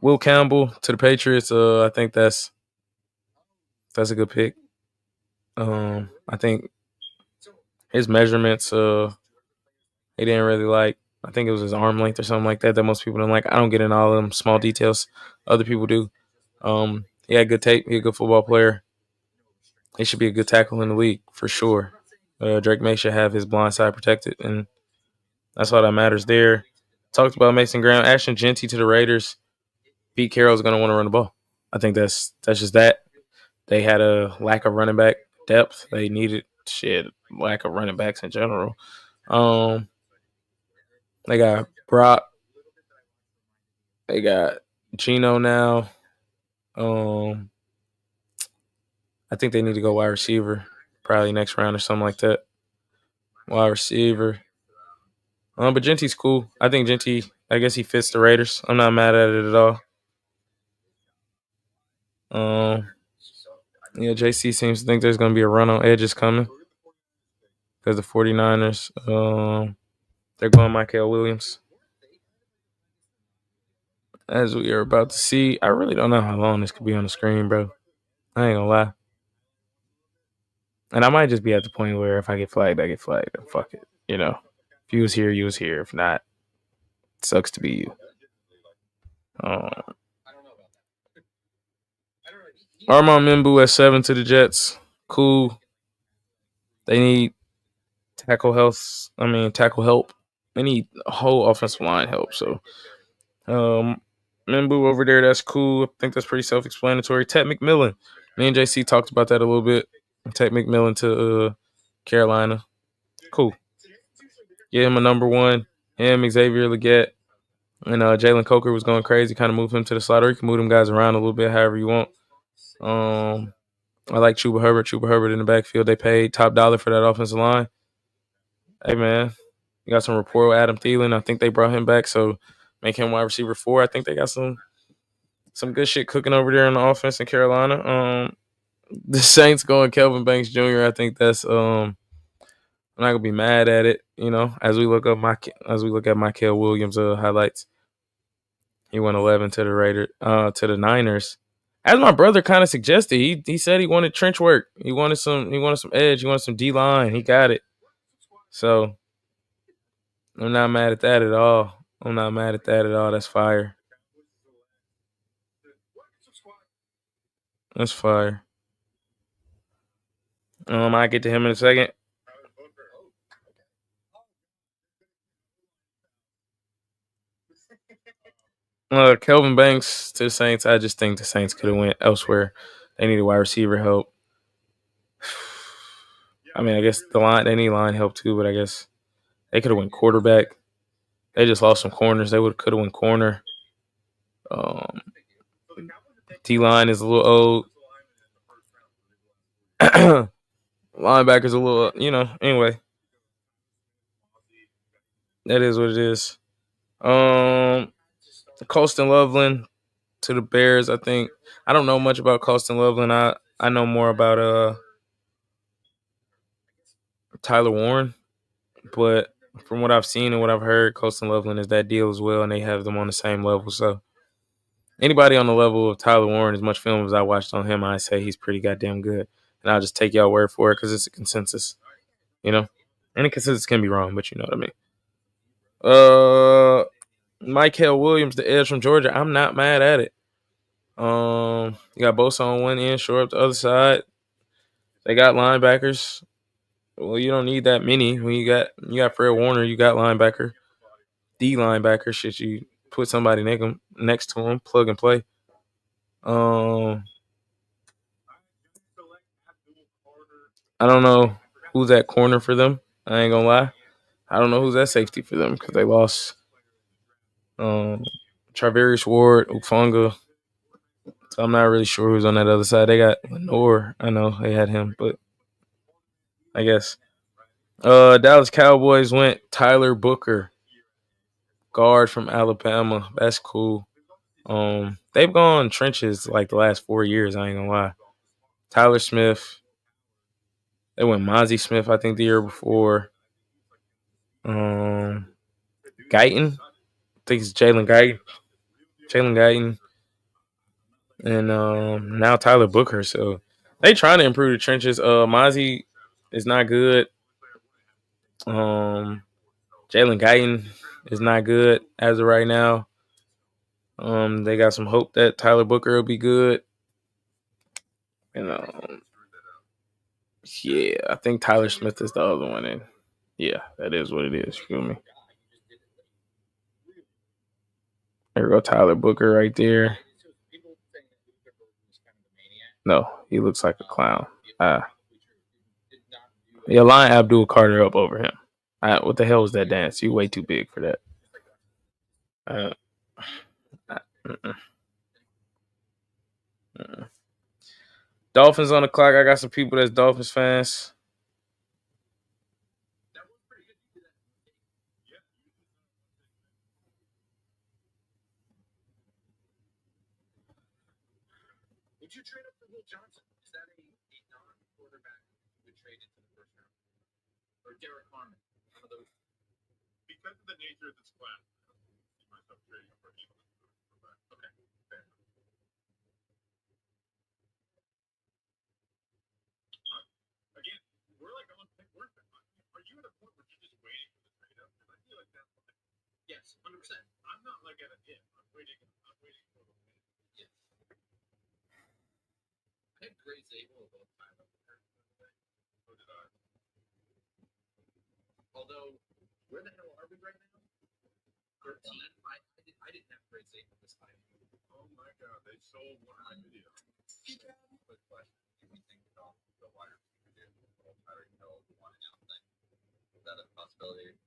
B: Will Campbell to the Patriots. I think that's a good pick. I think his measurements, he didn't really like. I think it was his arm length or something like that most people don't like. I don't get in all of them small details. Other people do. He had good tape. He's a good football player. He should be a good tackle in the league for sure. Drake May should have his blind side protected, and that's all that matters there. Talked about Mason Graham. Ashton Genty to the Raiders. Pete Carroll's going to want to run the ball. I think that's just that. They had a lack of running back depth. They needed lack of running backs in general. They got Brock. They got Gino now. I think they need to go wide receiver, probably next round or something like that. Wide receiver. But Genty's cool. I think Genty, I guess he fits the Raiders. I'm not mad at it at all. JC seems to think there's going to be a run on edges coming because the 49ers, they're going Michael Williams. as we are about to see. I really don't know how long this could be on the screen, bro. I ain't gonna lie. And I might just be at the point where if I get flagged, I get flagged. And fuck it. You know, if you was here, you was here. If not, it sucks to be you. Armand Mimbu at 7 to the Jets. Cool. They need tackle help. They need a whole offensive line help. So, Mimbu over there, that's cool. I think that's pretty self-explanatory. Ted McMillan. Me and JC talked about that a little bit. Ted McMillan to Carolina. Cool. Get him a number one. Him, Xavier Legette, and Jalen Coker was going crazy. Kind of move him to the slot, or you can move them guys around a little bit, however you want. I like Chuba Herbert. Chuba Herbert in the backfield. They paid top dollar for that offensive line. Hey, man. You got some rapport with Adam Thielen. I think they brought him back, so make him wide receiver 4. I think they got some good shit cooking over there in the offense in Carolina. The Saints going Kelvin Banks Jr. I think that's I'm not gonna be mad at it. You know, as we look at Michael Williams highlights, he went 11 to the Niners. As my brother kind of suggested, he said he wanted trench work. He wanted some edge. He wanted some D line. He got it. So I'm not mad at that at all. That's fire. That's fire. I get to him in a second. Kelvin Banks to the Saints. I just think the Saints could have went elsewhere. They needed wide receiver help. I mean, I guess they need line help too, but I guess they could have went quarterback. They just lost some corners. They could have went corner. D line is a little old. Linebacker's a little, Anyway, that is what it is. Colston Loveland to the Bears. I think I don't know much about Colston Loveland. I know more about Tyler Warren, but from what I've seen and what I've heard, Colston Loveland is that deal as well, and they have them on the same level. So anybody on the level of Tyler Warren, as much film as I watched on him, I say he's pretty goddamn good. And I'll just take y'all word for it because it's a consensus, Any consensus can be wrong, but you know what I mean. Michael Williams, the edge from Georgia, I'm not mad at it. You got Bosa on one end, shore up the other side. They got linebackers. Well, you don't need that many. When you got Fred Warner, you got linebacker. D linebacker, shit, you put somebody next to him, plug and play. I don't know who's that corner for them. I ain't gonna lie. I don't know who's that safety for them because they lost Travarius Ward, Ufunga. So I'm not really sure who's on that other side. They got Lenore. I know they had him, but I guess. Dallas Cowboys went Tyler Booker, guard from Alabama. That's cool. They've gone trenches like the last 4 years. I ain't gonna lie. Tyler Smith. They went Mozzie Smith, I think, the year before. Guyton. I think it's Jalen Guyton. And now Tyler Booker. So they trying to improve the trenches. Mozzie is not good. Jalen Guyton is not good as of right now. They got some hope that Tyler Booker will be good. And yeah, I think Tyler Smith is the other one. And yeah, that is what it is. You feel me? There we go, Tyler Booker right there. No, he looks like a clown. Yeah, line Abdul Carter up over him. What the hell was that dance? You way too big for that. Dolphins on the clock. I got some people that's Dolphins fans.
D: Would you trade up for Will Johnson? Is that a non-quarterback you would trade into the first round? Or Derek Harmon? One of those. Because of the nature of this class, I don't see myself trading for either. Again, we're like on. Are you at a point where you're just waiting for the trade up? Because I feel like that's like, yes, 100%. I'm not like at a hit. I'm waiting. I'm waiting for the win. Yes. I had great Zabel both times. So did I. Although, where the hell are we right now? 13. I didn't have great Zabel this time. Oh my god, they sold one of my videos. Quick question. Do we think about the wide receiver did the whole Tyreek Hill one and out thing? Is that a possibility?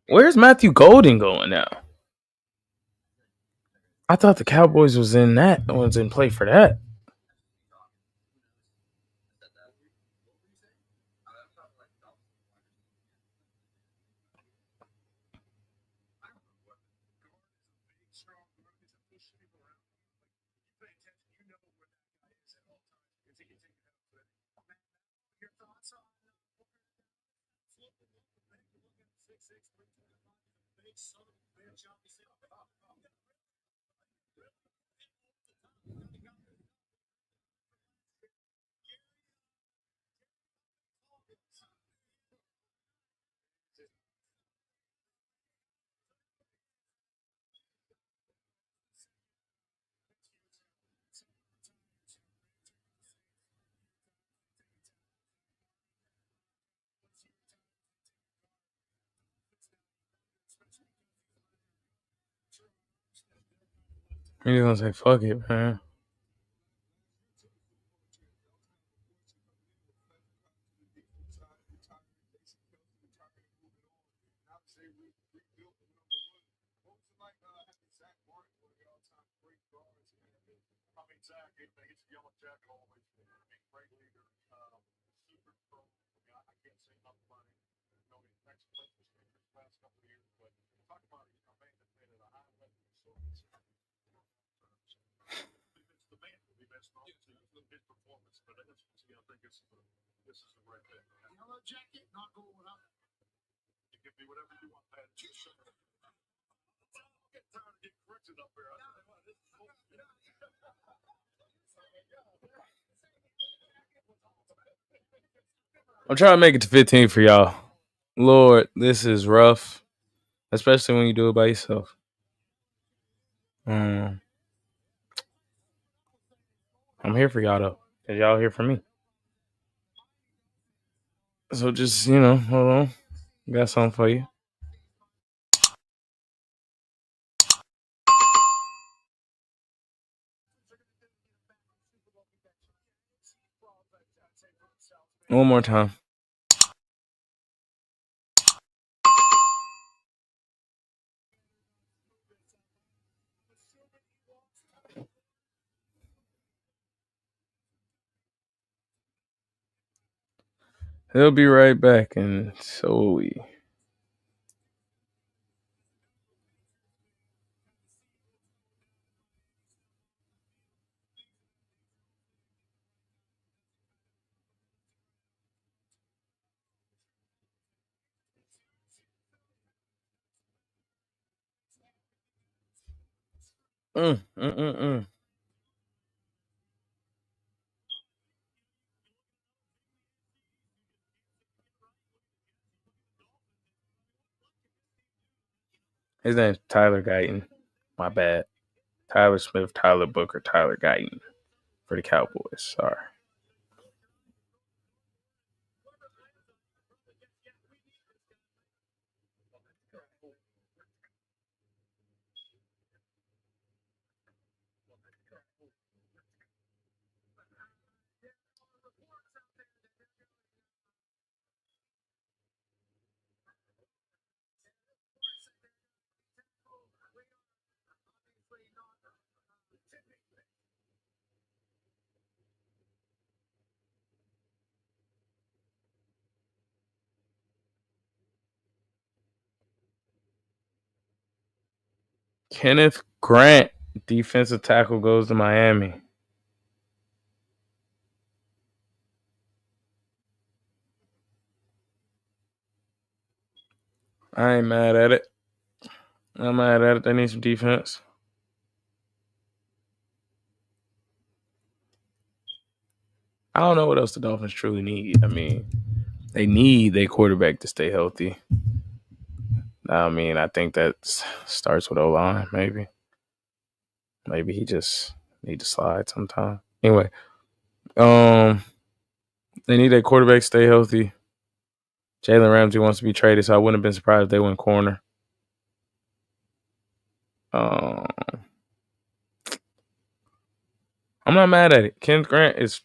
B: Where's Matthew Golden going now? I thought the Cowboys was in play for that. He's gonna say, "Fuck it, man."
D: Zach, he gets a yellow jacket always. Great leader, super pro guy. I can't say enough about him. Next place was the last couple of years, but talk about a man that played at a high level. So it's the man will be best known to his performance, but I think this is the right thing. Yellow jacket, not going without. You can be whatever you want, Pat. I'm getting tired of getting corrected up here.
B: I'm trying to make it to 15 for y'all. Lord, this is rough, especially when you do it by yourself. I'm here for y'all though, cause y'all here for me. So just hold on. Got something for you. One more time. He'll be right back, and so will we. Mm, mm, mm, mm. His name's Tyler Guyton. My bad. Tyler Smith, Tyler Booker, Tyler Guyton for the Cowboys. Sorry. Kenneth Grant, defensive tackle, goes to Miami. I ain't mad at it. I'm mad at it. They need some defense. I don't know what else the Dolphins truly need. I mean, they need their quarterback to stay healthy. I mean, I think that starts with O-line, maybe. Maybe he just need to slide sometime. Anyway, they need their quarterback to stay healthy. Jalen Ramsey wants to be traded, so I wouldn't have been surprised if they went corner. Um, I'm not mad at it. Kenneth Grant is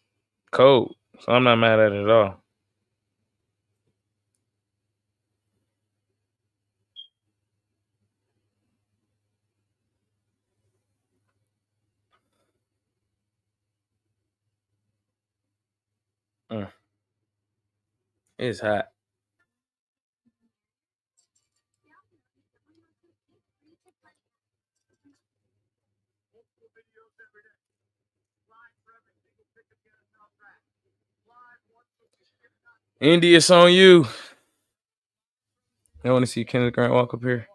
B: cold, so I'm not mad at it at all. It's hot. Indy, it's on you. I want to see Kenneth Grant walk up here.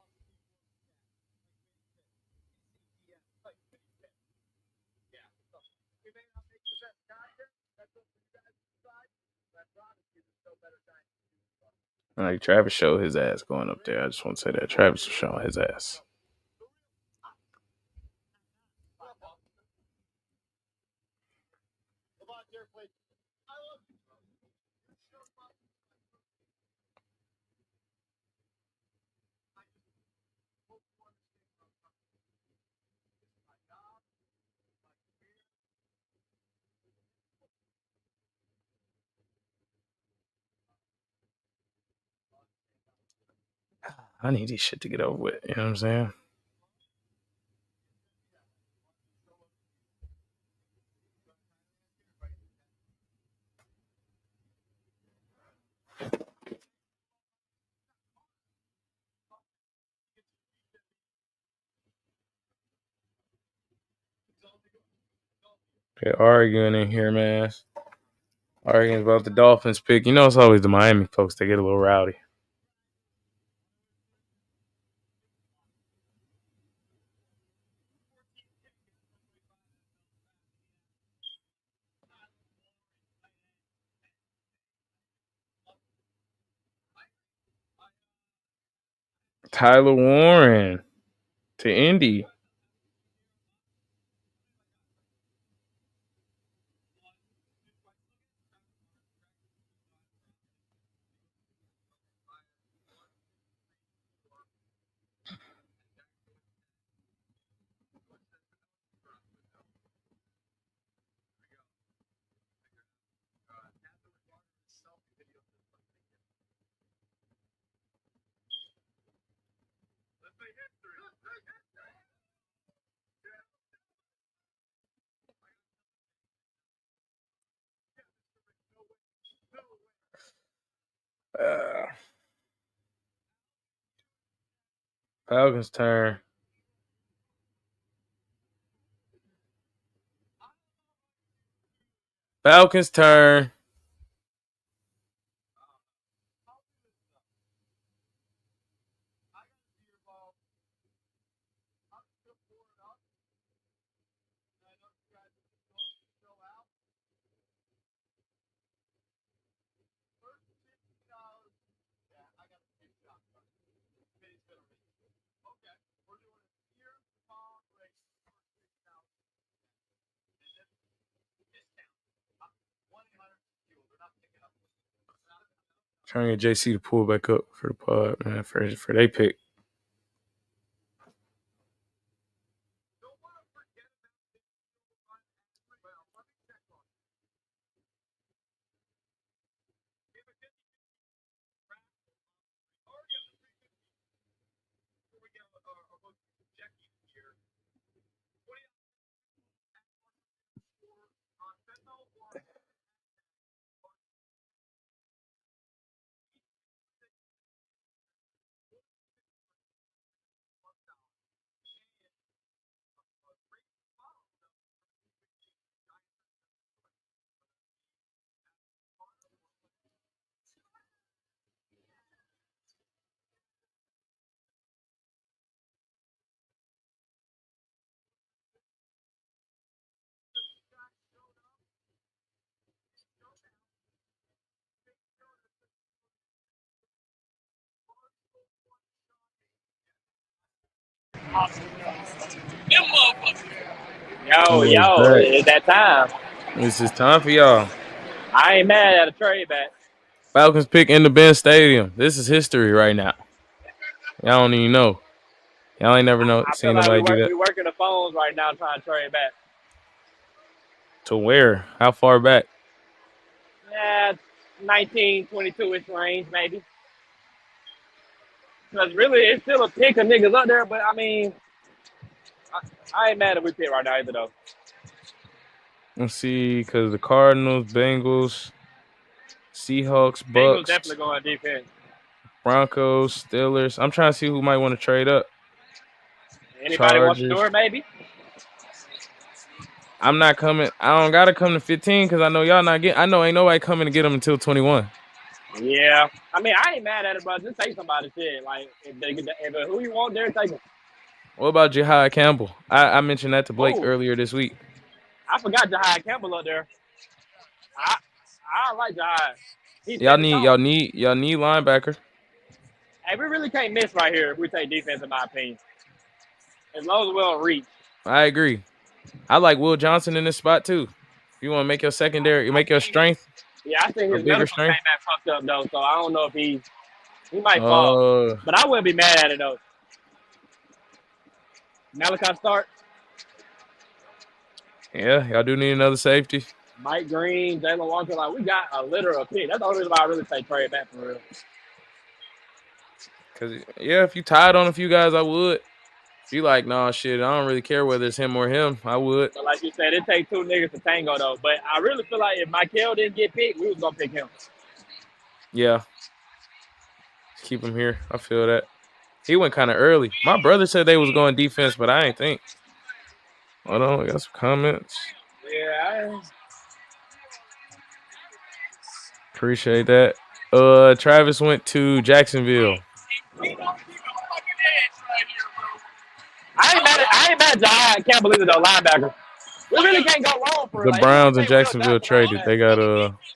B: Like Travis showed his ass going up there. I just want to say that Travis was showing his ass. I need this shit to get over with. You know what I'm saying? They're arguing in here, man. Arguing about the Dolphins pick. You know, it's always the Miami folks that get a little rowdy. Tyler Warren to Indy. Falcons turn. Falcons turn. Trying to get JC to pull back up for the pod, man, for they pick.
D: Them motherfuckers.
B: Who is
C: Yo,
B: that?
C: it's that time.
B: This is time for y'all.
C: I ain't mad at a trade back.
B: Falcons pick in the Ben Stadium. This is history right now. Y'all don't even know. Y'all ain't never know
C: I feel
B: seen
C: like
B: nobody do that.
C: we working the phones right now trying to trade back.
B: To where? How far back?
C: Yeah, 19, 22-ish range maybe. Because really, it's still a pick of niggas up there, but I mean, I ain't mad at we pick right now either though.
B: Let's see, because the Cardinals, Bengals, Seahawks,
C: Bengals
B: Bucks,
C: definitely going defense.
B: Broncos, Steelers. I'm trying to see who might want to trade up.
C: Anybody want
B: Chargers.
C: Stewart maybe?
B: I'm not coming. I don't gotta come to 15 because I know y'all not getting. I know ain't nobody coming to get them until 21.
C: Yeah. I mean, I ain't mad at it, bro. Just take somebody shit. Like, if who you want there, take them.
B: What about Jahai Campbell? I mentioned that to Blake
C: Oh,
B: earlier this week.
C: I forgot Jahai Campbell up there. I I like Jahai. He
B: Y'all
C: set the
B: need
C: tone.
B: y'all need y'all need linebacker.
C: Hey, we really can't miss right here if we take defense, in my opinion. As long as we don't reach.
B: I agree. I like Will Johnson in this spot too. If you want to make your secondary, you make your strength
C: I think
B: a
C: his
B: bigger
C: medical came
B: strength.
C: back fucked up though, so I don't know if he might fall.
B: Uh,
C: But I wouldn't be mad at it though. Malachi Stark,
B: yeah, y'all do need another safety.
C: Mike Green, Jalen Walker, like we got a litter of picks. That's the only reason why I really say trade back for real.
B: Cause yeah, if you tied on a few guys, I would. If you like, nah, shit, I don't really care whether it's him or him. I would.
C: But like you said, it takes two niggas to tango though. But I really feel like if Michael didn't get picked, we was gonna pick him.
B: Yeah, keep him here. I feel that. He went kind of early. My brother said they was going defense, but I ain't think. Hold on, I got some comments.
C: Yeah,
B: Appreciate that. Travis went to Jacksonville.
D: He don't pick a fucking ass right here, bro.
C: I ain't mad at Jahai Campbell either though, linebacker. We really can't go wrong for it.
B: The
C: Like if we can
B: Browns and
C: take Will
B: Jacksonville
C: Johnson, I ain't
B: traded.
C: mad.
B: They got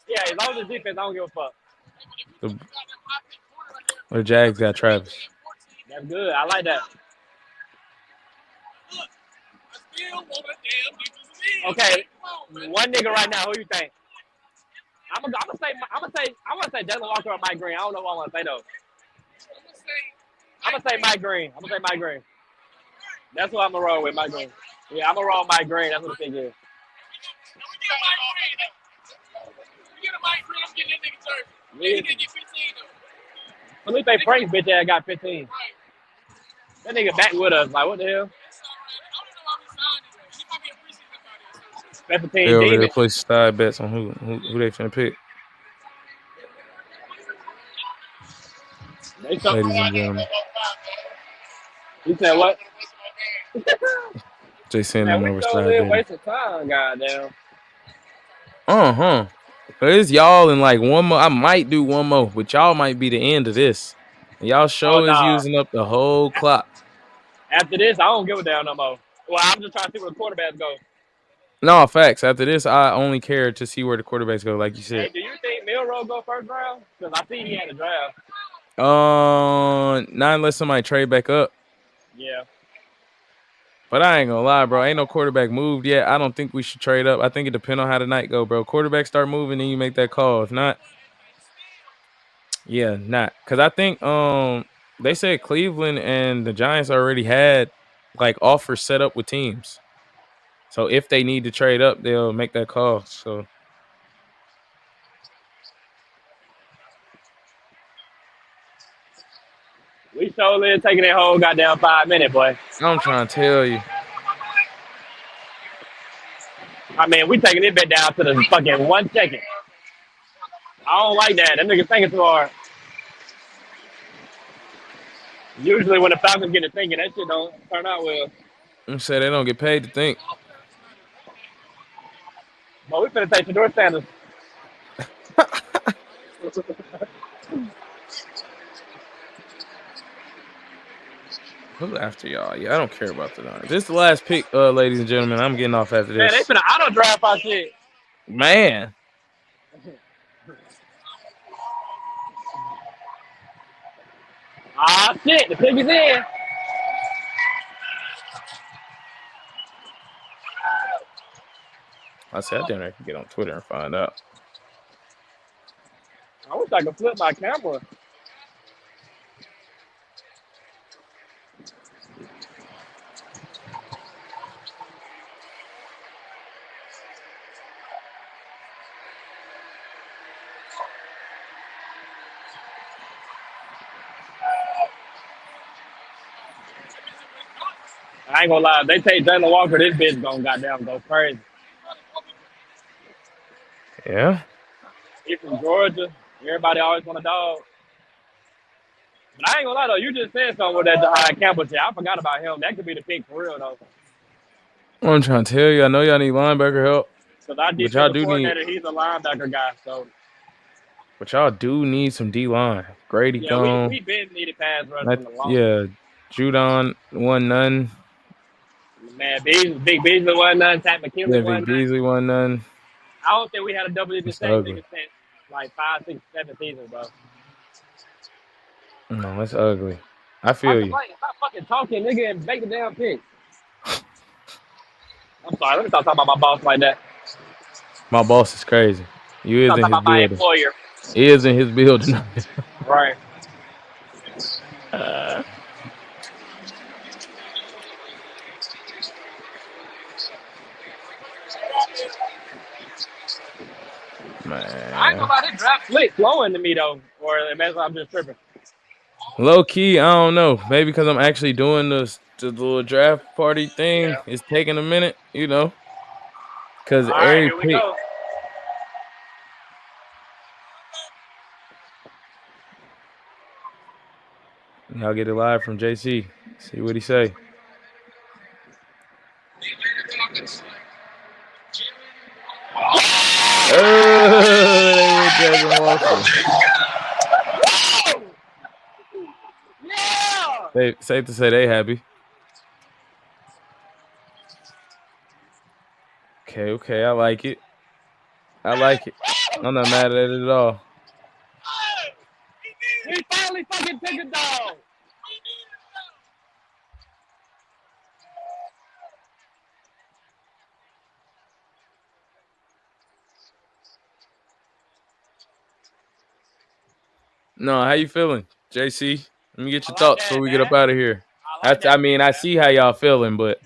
C: Yeah, as long as it's defense, I don't give a fuck.
B: the the Jags got Travis.
C: That's good. I like that.
D: Look, I still want a damn defensive end.
C: Okay,
D: Come on, man.
C: one nigga right now. Who you think? I want to say Jalen Walker or Mike Green. I don't know what I want to say though. I'm gonna say Mike Green. I'm gonna say Mike Green. That's what I'm gonna roll with, Mike Green. Yeah, I'm gonna roll Mike Green. That's what the thing is.
D: We get a Mike Green. I'm getting that nigga jersey.
C: Yeah.
D: He didn't get 15 though.
C: Felipe Franks bitch ass got 15.
D: Right.
C: That nigga back with us. Like what the hell?
D: That's all right. I don't know why we signed him. He might be a preseason about it.
C: Special
B: They
C: team
B: over here
C: demon.
B: placing side bets on who they finna pick,
C: They so,
B: ladies and gentlemen.
C: he said what?
B: They sending
C: Man, we
B: over
C: so
B: side
C: live
B: betting.
C: wasting time, goddamn.
B: Uh-huh. But it's y'all in like one more. I might do one more, but y'all might be the end of this. And y'all
C: Oh
B: show is
C: nah.
B: using up the whole clock.
C: After this, I don't give a damn no more. Well, I'm just trying to see where the quarterbacks go.
B: No, facts. After this, I only care to see where the quarterbacks go, like you
C: Hey,
B: said.
C: do you think Milrow go first round? Because I see he had a draft.
B: Not unless somebody trade back up.
C: Yeah.
B: But I ain't gonna lie, bro. Ain't no quarterback moved yet. I don't think we should trade up. I think it depends on how the night go, bro. Quarterback start moving, then you make that call. If not, yeah, not. Cause I think they said Cleveland and the Giants already had like offers set up with teams. So if they need to trade up, they'll make that call. So
C: We surely taking that whole goddamn 5 minute, boy.
B: I'm trying to tell you.
C: I mean, we taking it back down to the fucking 1 second. I don't like that. That nigga thinking too hard. Usually when the Falcons get to thinking, that shit don't turn out well.
B: I'm saying they don't get paid to think.
C: But we finna take Shador Sanders.
B: Who's after y'all? Yeah, I don't care about the Niners. This is the last pick, ladies and gentlemen. I'm getting off after
C: Man, they
B: this.
C: finna auto draft our shit.
B: Man.
C: Ah, shit. The pick is in.
B: I said I didn't I can get on Twitter and find out.
E: I wish I could flip my camera. I ain't gonna lie. If they take Jalen Walker, this bitch gonna goddamn go crazy.
B: Yeah.
E: He from Georgia. Everybody always want a dog. But I ain't gonna lie though. You just said something with that Jahai Campbell shit. I forgot about him. That could be the pick for real though.
B: What I'm trying to tell you, I know y'all need linebacker help,
E: Because our
B: but y'all
E: defensive
B: do need
E: coordinator, he's a linebacker guy. So
B: some D line. Grady
E: yeah, we
B: gone.
E: been needed pass rush
B: That
E: from the long.
B: yeah, Judon won none.
E: Man, Big Beasley wasn't none. Pat McKinley
B: Yeah, Vic
E: wasn't none.
B: Beasley won none.
E: I don't think we had a double digit
B: That's
E: sack
B: ugly.
E: nigga since like 5, 6, 7 seasons, bro.
B: No, that's ugly. I
E: I'm
B: feel you.
E: like, stop fucking talking, nigga, and make the damn pick. I'm sorry. Let me stop talking about my boss like that.
B: My boss is crazy. You is
E: Stop
B: in
E: talking
B: his
E: about my
B: building.
E: employer.
B: Is in his building.
E: Right.
B: uh,
E: I ain't gonna
B: man.
E: lie, this draft slick flowing to me though, or maybe I'm just tripping.
B: Low key, I don't know. Maybe because I'm actually doing the little draft party thing.
E: Yeah.
B: It's taking a minute, because
E: All right,
B: every
E: here we
B: pick,
E: go.
B: y'all get it live from JC. See what he say. Oh, they went Jalen Walker.
E: Yeah.
B: Safe to say they happy. Okay, I like it. I like it. I'm not mad at it at all.
E: We finally fucking took a dog.
B: No, how you feeling, JC? Let me get
E: I
B: your
E: like
B: thoughts before
E: that,
B: we get up
E: man.
B: out of here.
E: I like
B: I
E: that
B: mean,
E: pick,
B: I
E: man.
B: see how y'all feeling, but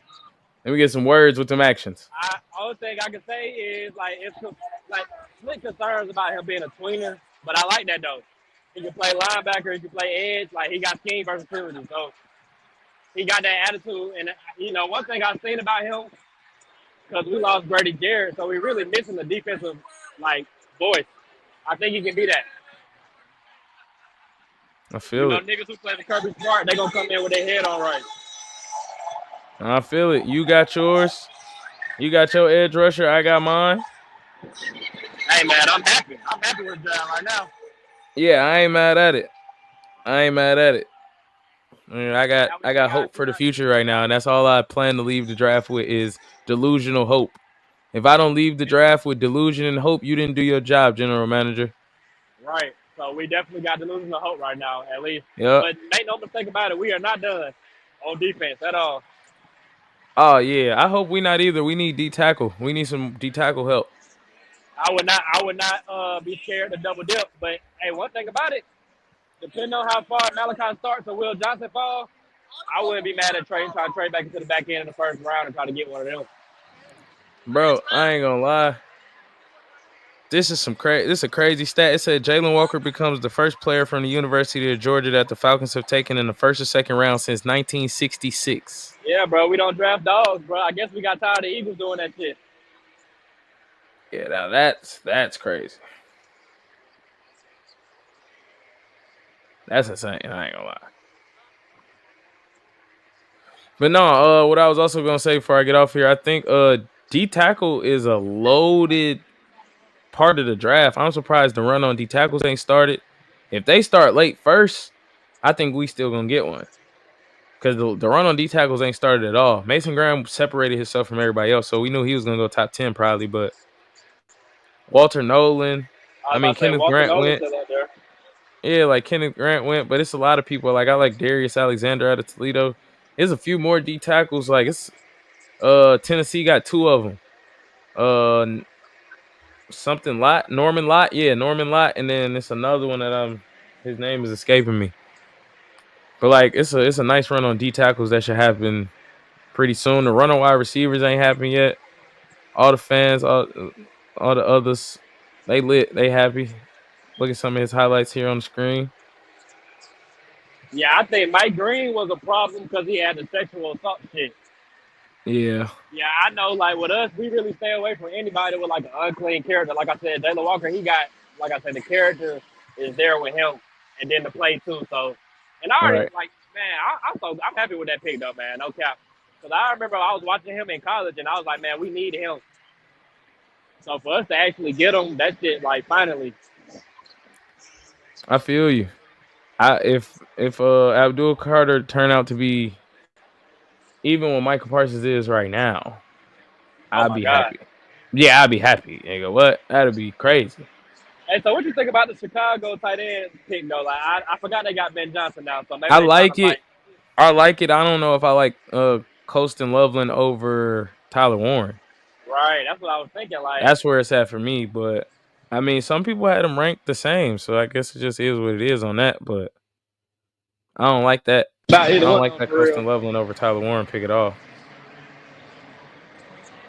B: let me get some words with them actions.
E: Only thing I can say is like like split concerns about him being a tweener, but I like that though. He can play linebacker, he can play edge, like he got scheme versatility. So he got that attitude, and one thing I've seen about him because we lost Grady Jarrett, so we're really missing the defensive like voice. I think he can be that.
B: I feel it.
E: Niggas who play the Kirby Smart, they gonna come in with their head on right.
B: I feel it. You got yours. You got your edge rusher. I got mine.
E: Hey man, I'm happy. I'm happy with John right now.
B: Yeah, I ain't mad at it. I ain't mad at it. I got
E: Now we
B: I
E: just
B: got
E: got
B: hope for the future right now, and that's all I plan to leave the draft with is delusional hope. If I don't leave the draft with delusion and hope, you didn't do your job, general manager.
E: right. So we definitely got delusional hope right now, at least.
B: Yep.
E: But make no mistake about it, we are not done on defense at all.
B: Oh yeah. I hope we not either. We need D tackle. We need some D tackle help.
E: I would not be scared to double dip. But hey, one thing about it, depending on how far Malachi starts or Will Johnson falls, I wouldn't be mad at trying to trade back into the back end in the first round and try to get one of them.
B: Bro, I ain't gonna lie. This is a crazy stat. It said Jalen Walker becomes the first player from the University of Georgia that the Falcons have taken in the first or second round since 1966.
E: Yeah, bro, we don't draft dogs, bro. I guess we got tired of the Eagles doing that shit.
B: Yeah, now that's crazy. That's insane. I ain't gonna lie. But no, what I was also gonna say before I get off here, I think D tackle is a loaded part of the draft. I'm surprised the run on D tackles ain't started. If they start late first, I think we still gonna get one. Because the run on D tackles ain't started at all. Mason Graham separated himself from everybody else, so we knew he was gonna go top 10 probably. But Walter Nolan,
E: I was about to say
B: Kenneth
E: Walter
B: Grant
E: Nolan's
B: went.
E: still up there.
B: Yeah, like Kenneth Grant went, but it's a lot of people. Like I like Darius Alexander out of Toledo. There's a few more D tackles. Like it's Tennessee got two of them. uh something Lot, Norman Lot, yeah, Norman Lot, and then it's another one that his name is escaping me. But like it's a nice run on D tackles that should happen pretty soon. The run on wide receivers ain't happened yet. All the fans, all the others, they lit, they happy. Look at some of his highlights here on the screen.
E: Yeah, I think Mike Green was a problem because he had the sexual assault shit.
B: Yeah,
E: Yeah, I know. Like with us, we really stay away from anybody with like an unclean character. Like I said, Jalen Walker, he got like I said, the character is there with him, and then the play too. So, and I already
B: right.
E: like, man, I'm happy with that pick though, man. No cap. Because I remember I was watching him in college, and I was like, man, we need him. So for us to actually get him, that shit, like finally.
B: I feel you. If Abdul Carter turned out to be even what Michael Parsons is right now,
E: Oh
B: I'd
E: my
B: be
E: god.
B: happy. Yeah, I'd be happy. Nigga, what? That'd be crazy.
E: Hey, so what you think about the Chicago tight end pick though? Like I forgot they got Ben Johnson now, so maybe
B: I
E: they trying to
B: like it.
E: like.
B: I like it. I don't know if I like Colston Loveland over Tyler Warren.
E: Right, that's what I was thinking. Like,
B: That's where it's at for me. But I mean, some people had them ranked the same, so I guess it just is what it is on that. But I don't like that.
E: about
B: I
E: either
B: don't
E: one
B: like
E: of them
B: that
E: for real.
B: Colston Loveland over Tyler Warren pick at all.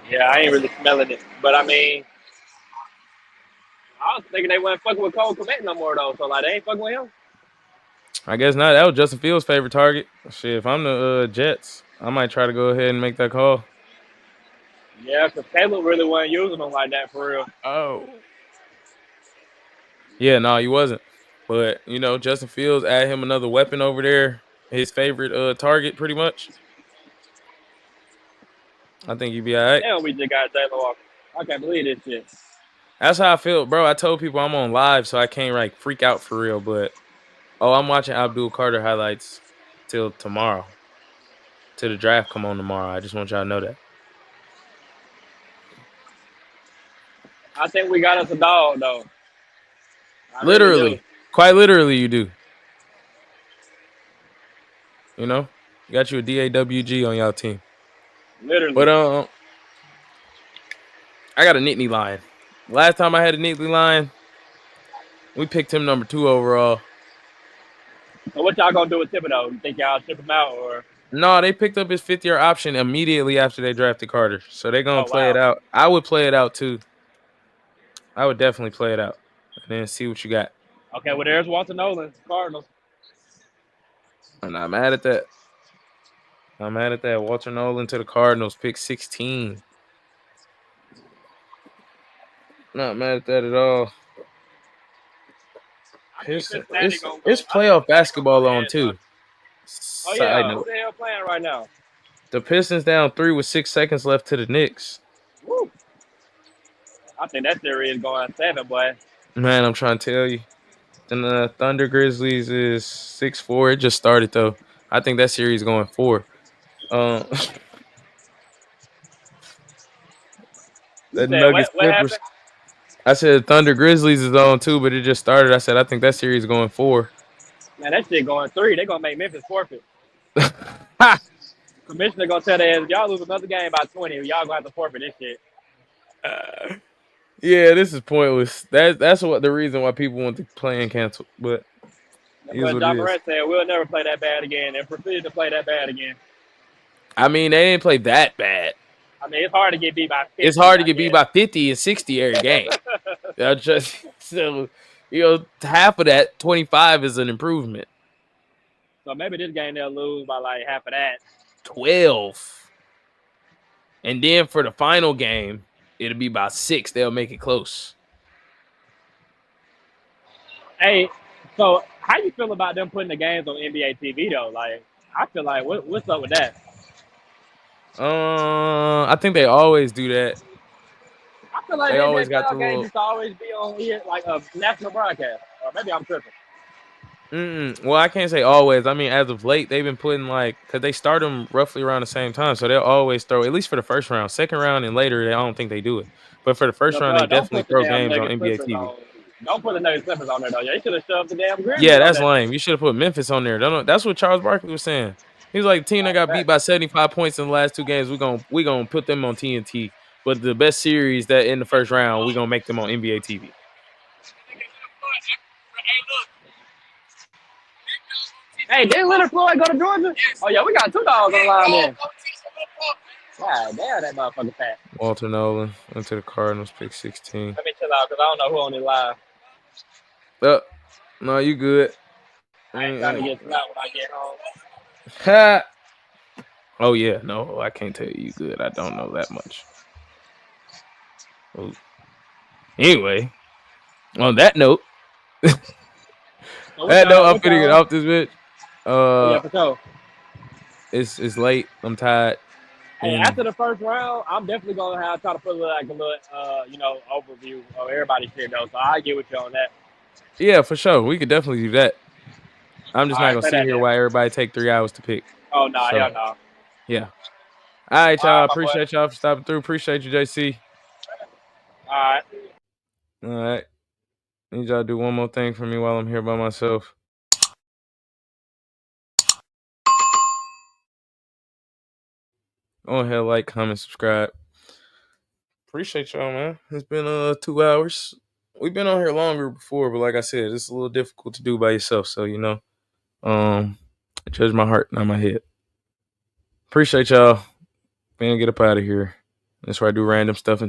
E: Yeah, I ain't really smelling it. But I mean, I was thinking they wasn't fucking with Cole Kmet no more though. So like they ain't fucking with him.
B: I guess not. That was Justin Fields' favorite target. Shit, if I'm the Jets, I might try to go ahead and make that call.
E: Yeah, because Caleb really wasn't using him like that for real.
B: Oh. Yeah, no, he wasn't. But Justin Fields add him another weapon over there. His favorite target, pretty much. I think he'd be all right.
E: Damn, we just got Jalen Walker. I can't believe this shit.
B: That's how I feel, bro. I told people I'm on live, so I can't like freak out for real. But I'm watching Abdul Carter highlights till tomorrow. Till the draft come on tomorrow. I just want y'all to know that.
E: I think we got us a dog though. I really do.
B: Literally, quite literally, you do. You got you a DAWG on y'all team.
E: Literally.
B: But I got a Nittany Lion. Last time I had a Nittany Lion, we picked him number 2 overall.
E: So what y'all gonna do with Thibodeau? You think y'all ship him out or?
B: No, they picked up his 5th-year option immediately after they drafted Carter. So they're going
E: Oh
B: to play it
E: wow.
B: out. I would play it out too. I would definitely play it out. And then see what you got.
E: Okay, well there's Walter Nolan, Cardinals.
B: I'm not mad at that. I'm mad at that. Walter Nolan to the Cardinals, pick 16. Not mad at that at all.
E: I think
B: It's
E: Cincinnati
B: it's
E: gonna go.
B: it's
E: I think
B: playoff
E: Cincinnati gonna
B: basketball
E: go
B: on
E: ahead.
B: too.
E: Oh
B: Side
E: yeah, who
B: note:
E: the hell playing right now?
B: the Pistons down 3 with 6 seconds left to the Knicks.
E: Woo. I think that series is going 7, boy.
B: Man, I'm trying to tell you. Then the Thunder Grizzlies is 6-4. It just started though. I think that series going 4. Um,
E: You
B: the
E: said
B: Nuggets
E: what
B: Clippers.
E: happened?
B: I said Thunder Grizzlies is on 2, but it just started. I said I think that series going 4.
E: Man, that shit going 3. They gonna make Memphis forfeit.
B: Ha!
E: Commissioner gonna tell their ass, if y'all lose another game by 20, y'all gonna have to forfeit this shit.
B: Yeah, this is pointless. That's what the reason why people want the play-in canceled. But
E: That's
B: here's
E: what
B: what it
E: John
B: is.
E: Morant said. We'll never play that bad again, and proceeded to play that bad again.
B: I mean, they didn't play that bad.
E: I mean, it's hard to get beat by 50,
B: It's hard to
E: I
B: get beat
E: guess.
B: by 50 and 60 every game. Just so half of that 25 is an improvement.
E: So maybe this game they'll lose by like half of that.
B: 12. And then for the final game, it'll be about 6. They'll make it close.
E: Hey, so how you feel about them putting the games on NBA TV though? Like, I feel like what's up with that?
B: I think they always do that.
E: I feel like
B: They
E: the
B: always got the
E: NFL games
B: little.
E: used to always be on here like a national broadcast, or maybe I'm tripping.
B: Well, I can't say always. I mean, as of late, they've been putting because they start them roughly around the same time, so they'll always throw at least for the first round, second round, and later. I don't think they do it, but for the first
E: So,
B: round, they
E: bro, don't
B: definitely
E: put the
B: throw
E: damn
B: games on
E: Nuggets
B: NBA
E: Clippers
B: TV.
E: on. Don't put the Nuggets Clippers on there though. They should have shoved the damn
B: Yeah,
E: Grizzlies on
B: that's
E: that.
B: lame. You should have put Memphis on there. That's what Charles Barkley was saying. He was like, "Team that got beat by 75 points in the last 2 games, we gonna put them on TNT." But the best series that in the first round, we're gonna make them on NBA TV.
E: Hey, didn't Leonard Floyd go to Georgia? Oh yeah, we got two dogs on the line there. God damn, that motherfucker fat.
B: Walter Nolan went to the Cardinals, pick 16.
E: Let me chill out because I don't know who on the line.
B: No, you good.
E: I ain't trying to get slapped when I get home.
B: Ha! Oh yeah, no, I can't tell you good. I don't know that much. Ooh. Anyway, on that note,
E: So
B: I'm finna get off this bitch.
E: Yeah, for sure.
B: It's late. I'm tired.
E: Hey,
B: And
E: after the first round, I'm definitely gonna try to put like a little overview of everybody's shit though. So I get with you on that.
B: yeah, for sure, we could definitely do that. I'm just
E: All
B: not
E: right,
B: gonna
E: say
B: sit
E: that
B: here
E: then.
B: while everybody take 3 hours to pick.
E: Oh no,
B: So
E: hell no.
B: yeah. All right,
E: All
B: y'all.
E: right, my boy.
B: Appreciate y'all for stopping through. Appreciate you, JC.
E: All right.
B: All right. Need y'all to do one more thing for me while I'm here by myself. Go ahead, like, comment, subscribe. Appreciate y'all, man. It's been 2 hours. We've been on here longer before, but like I said, it's a little difficult to do by yourself. So judge my heart, not my head. Appreciate y'all. Man, get up out of here. That's where I do random stuff and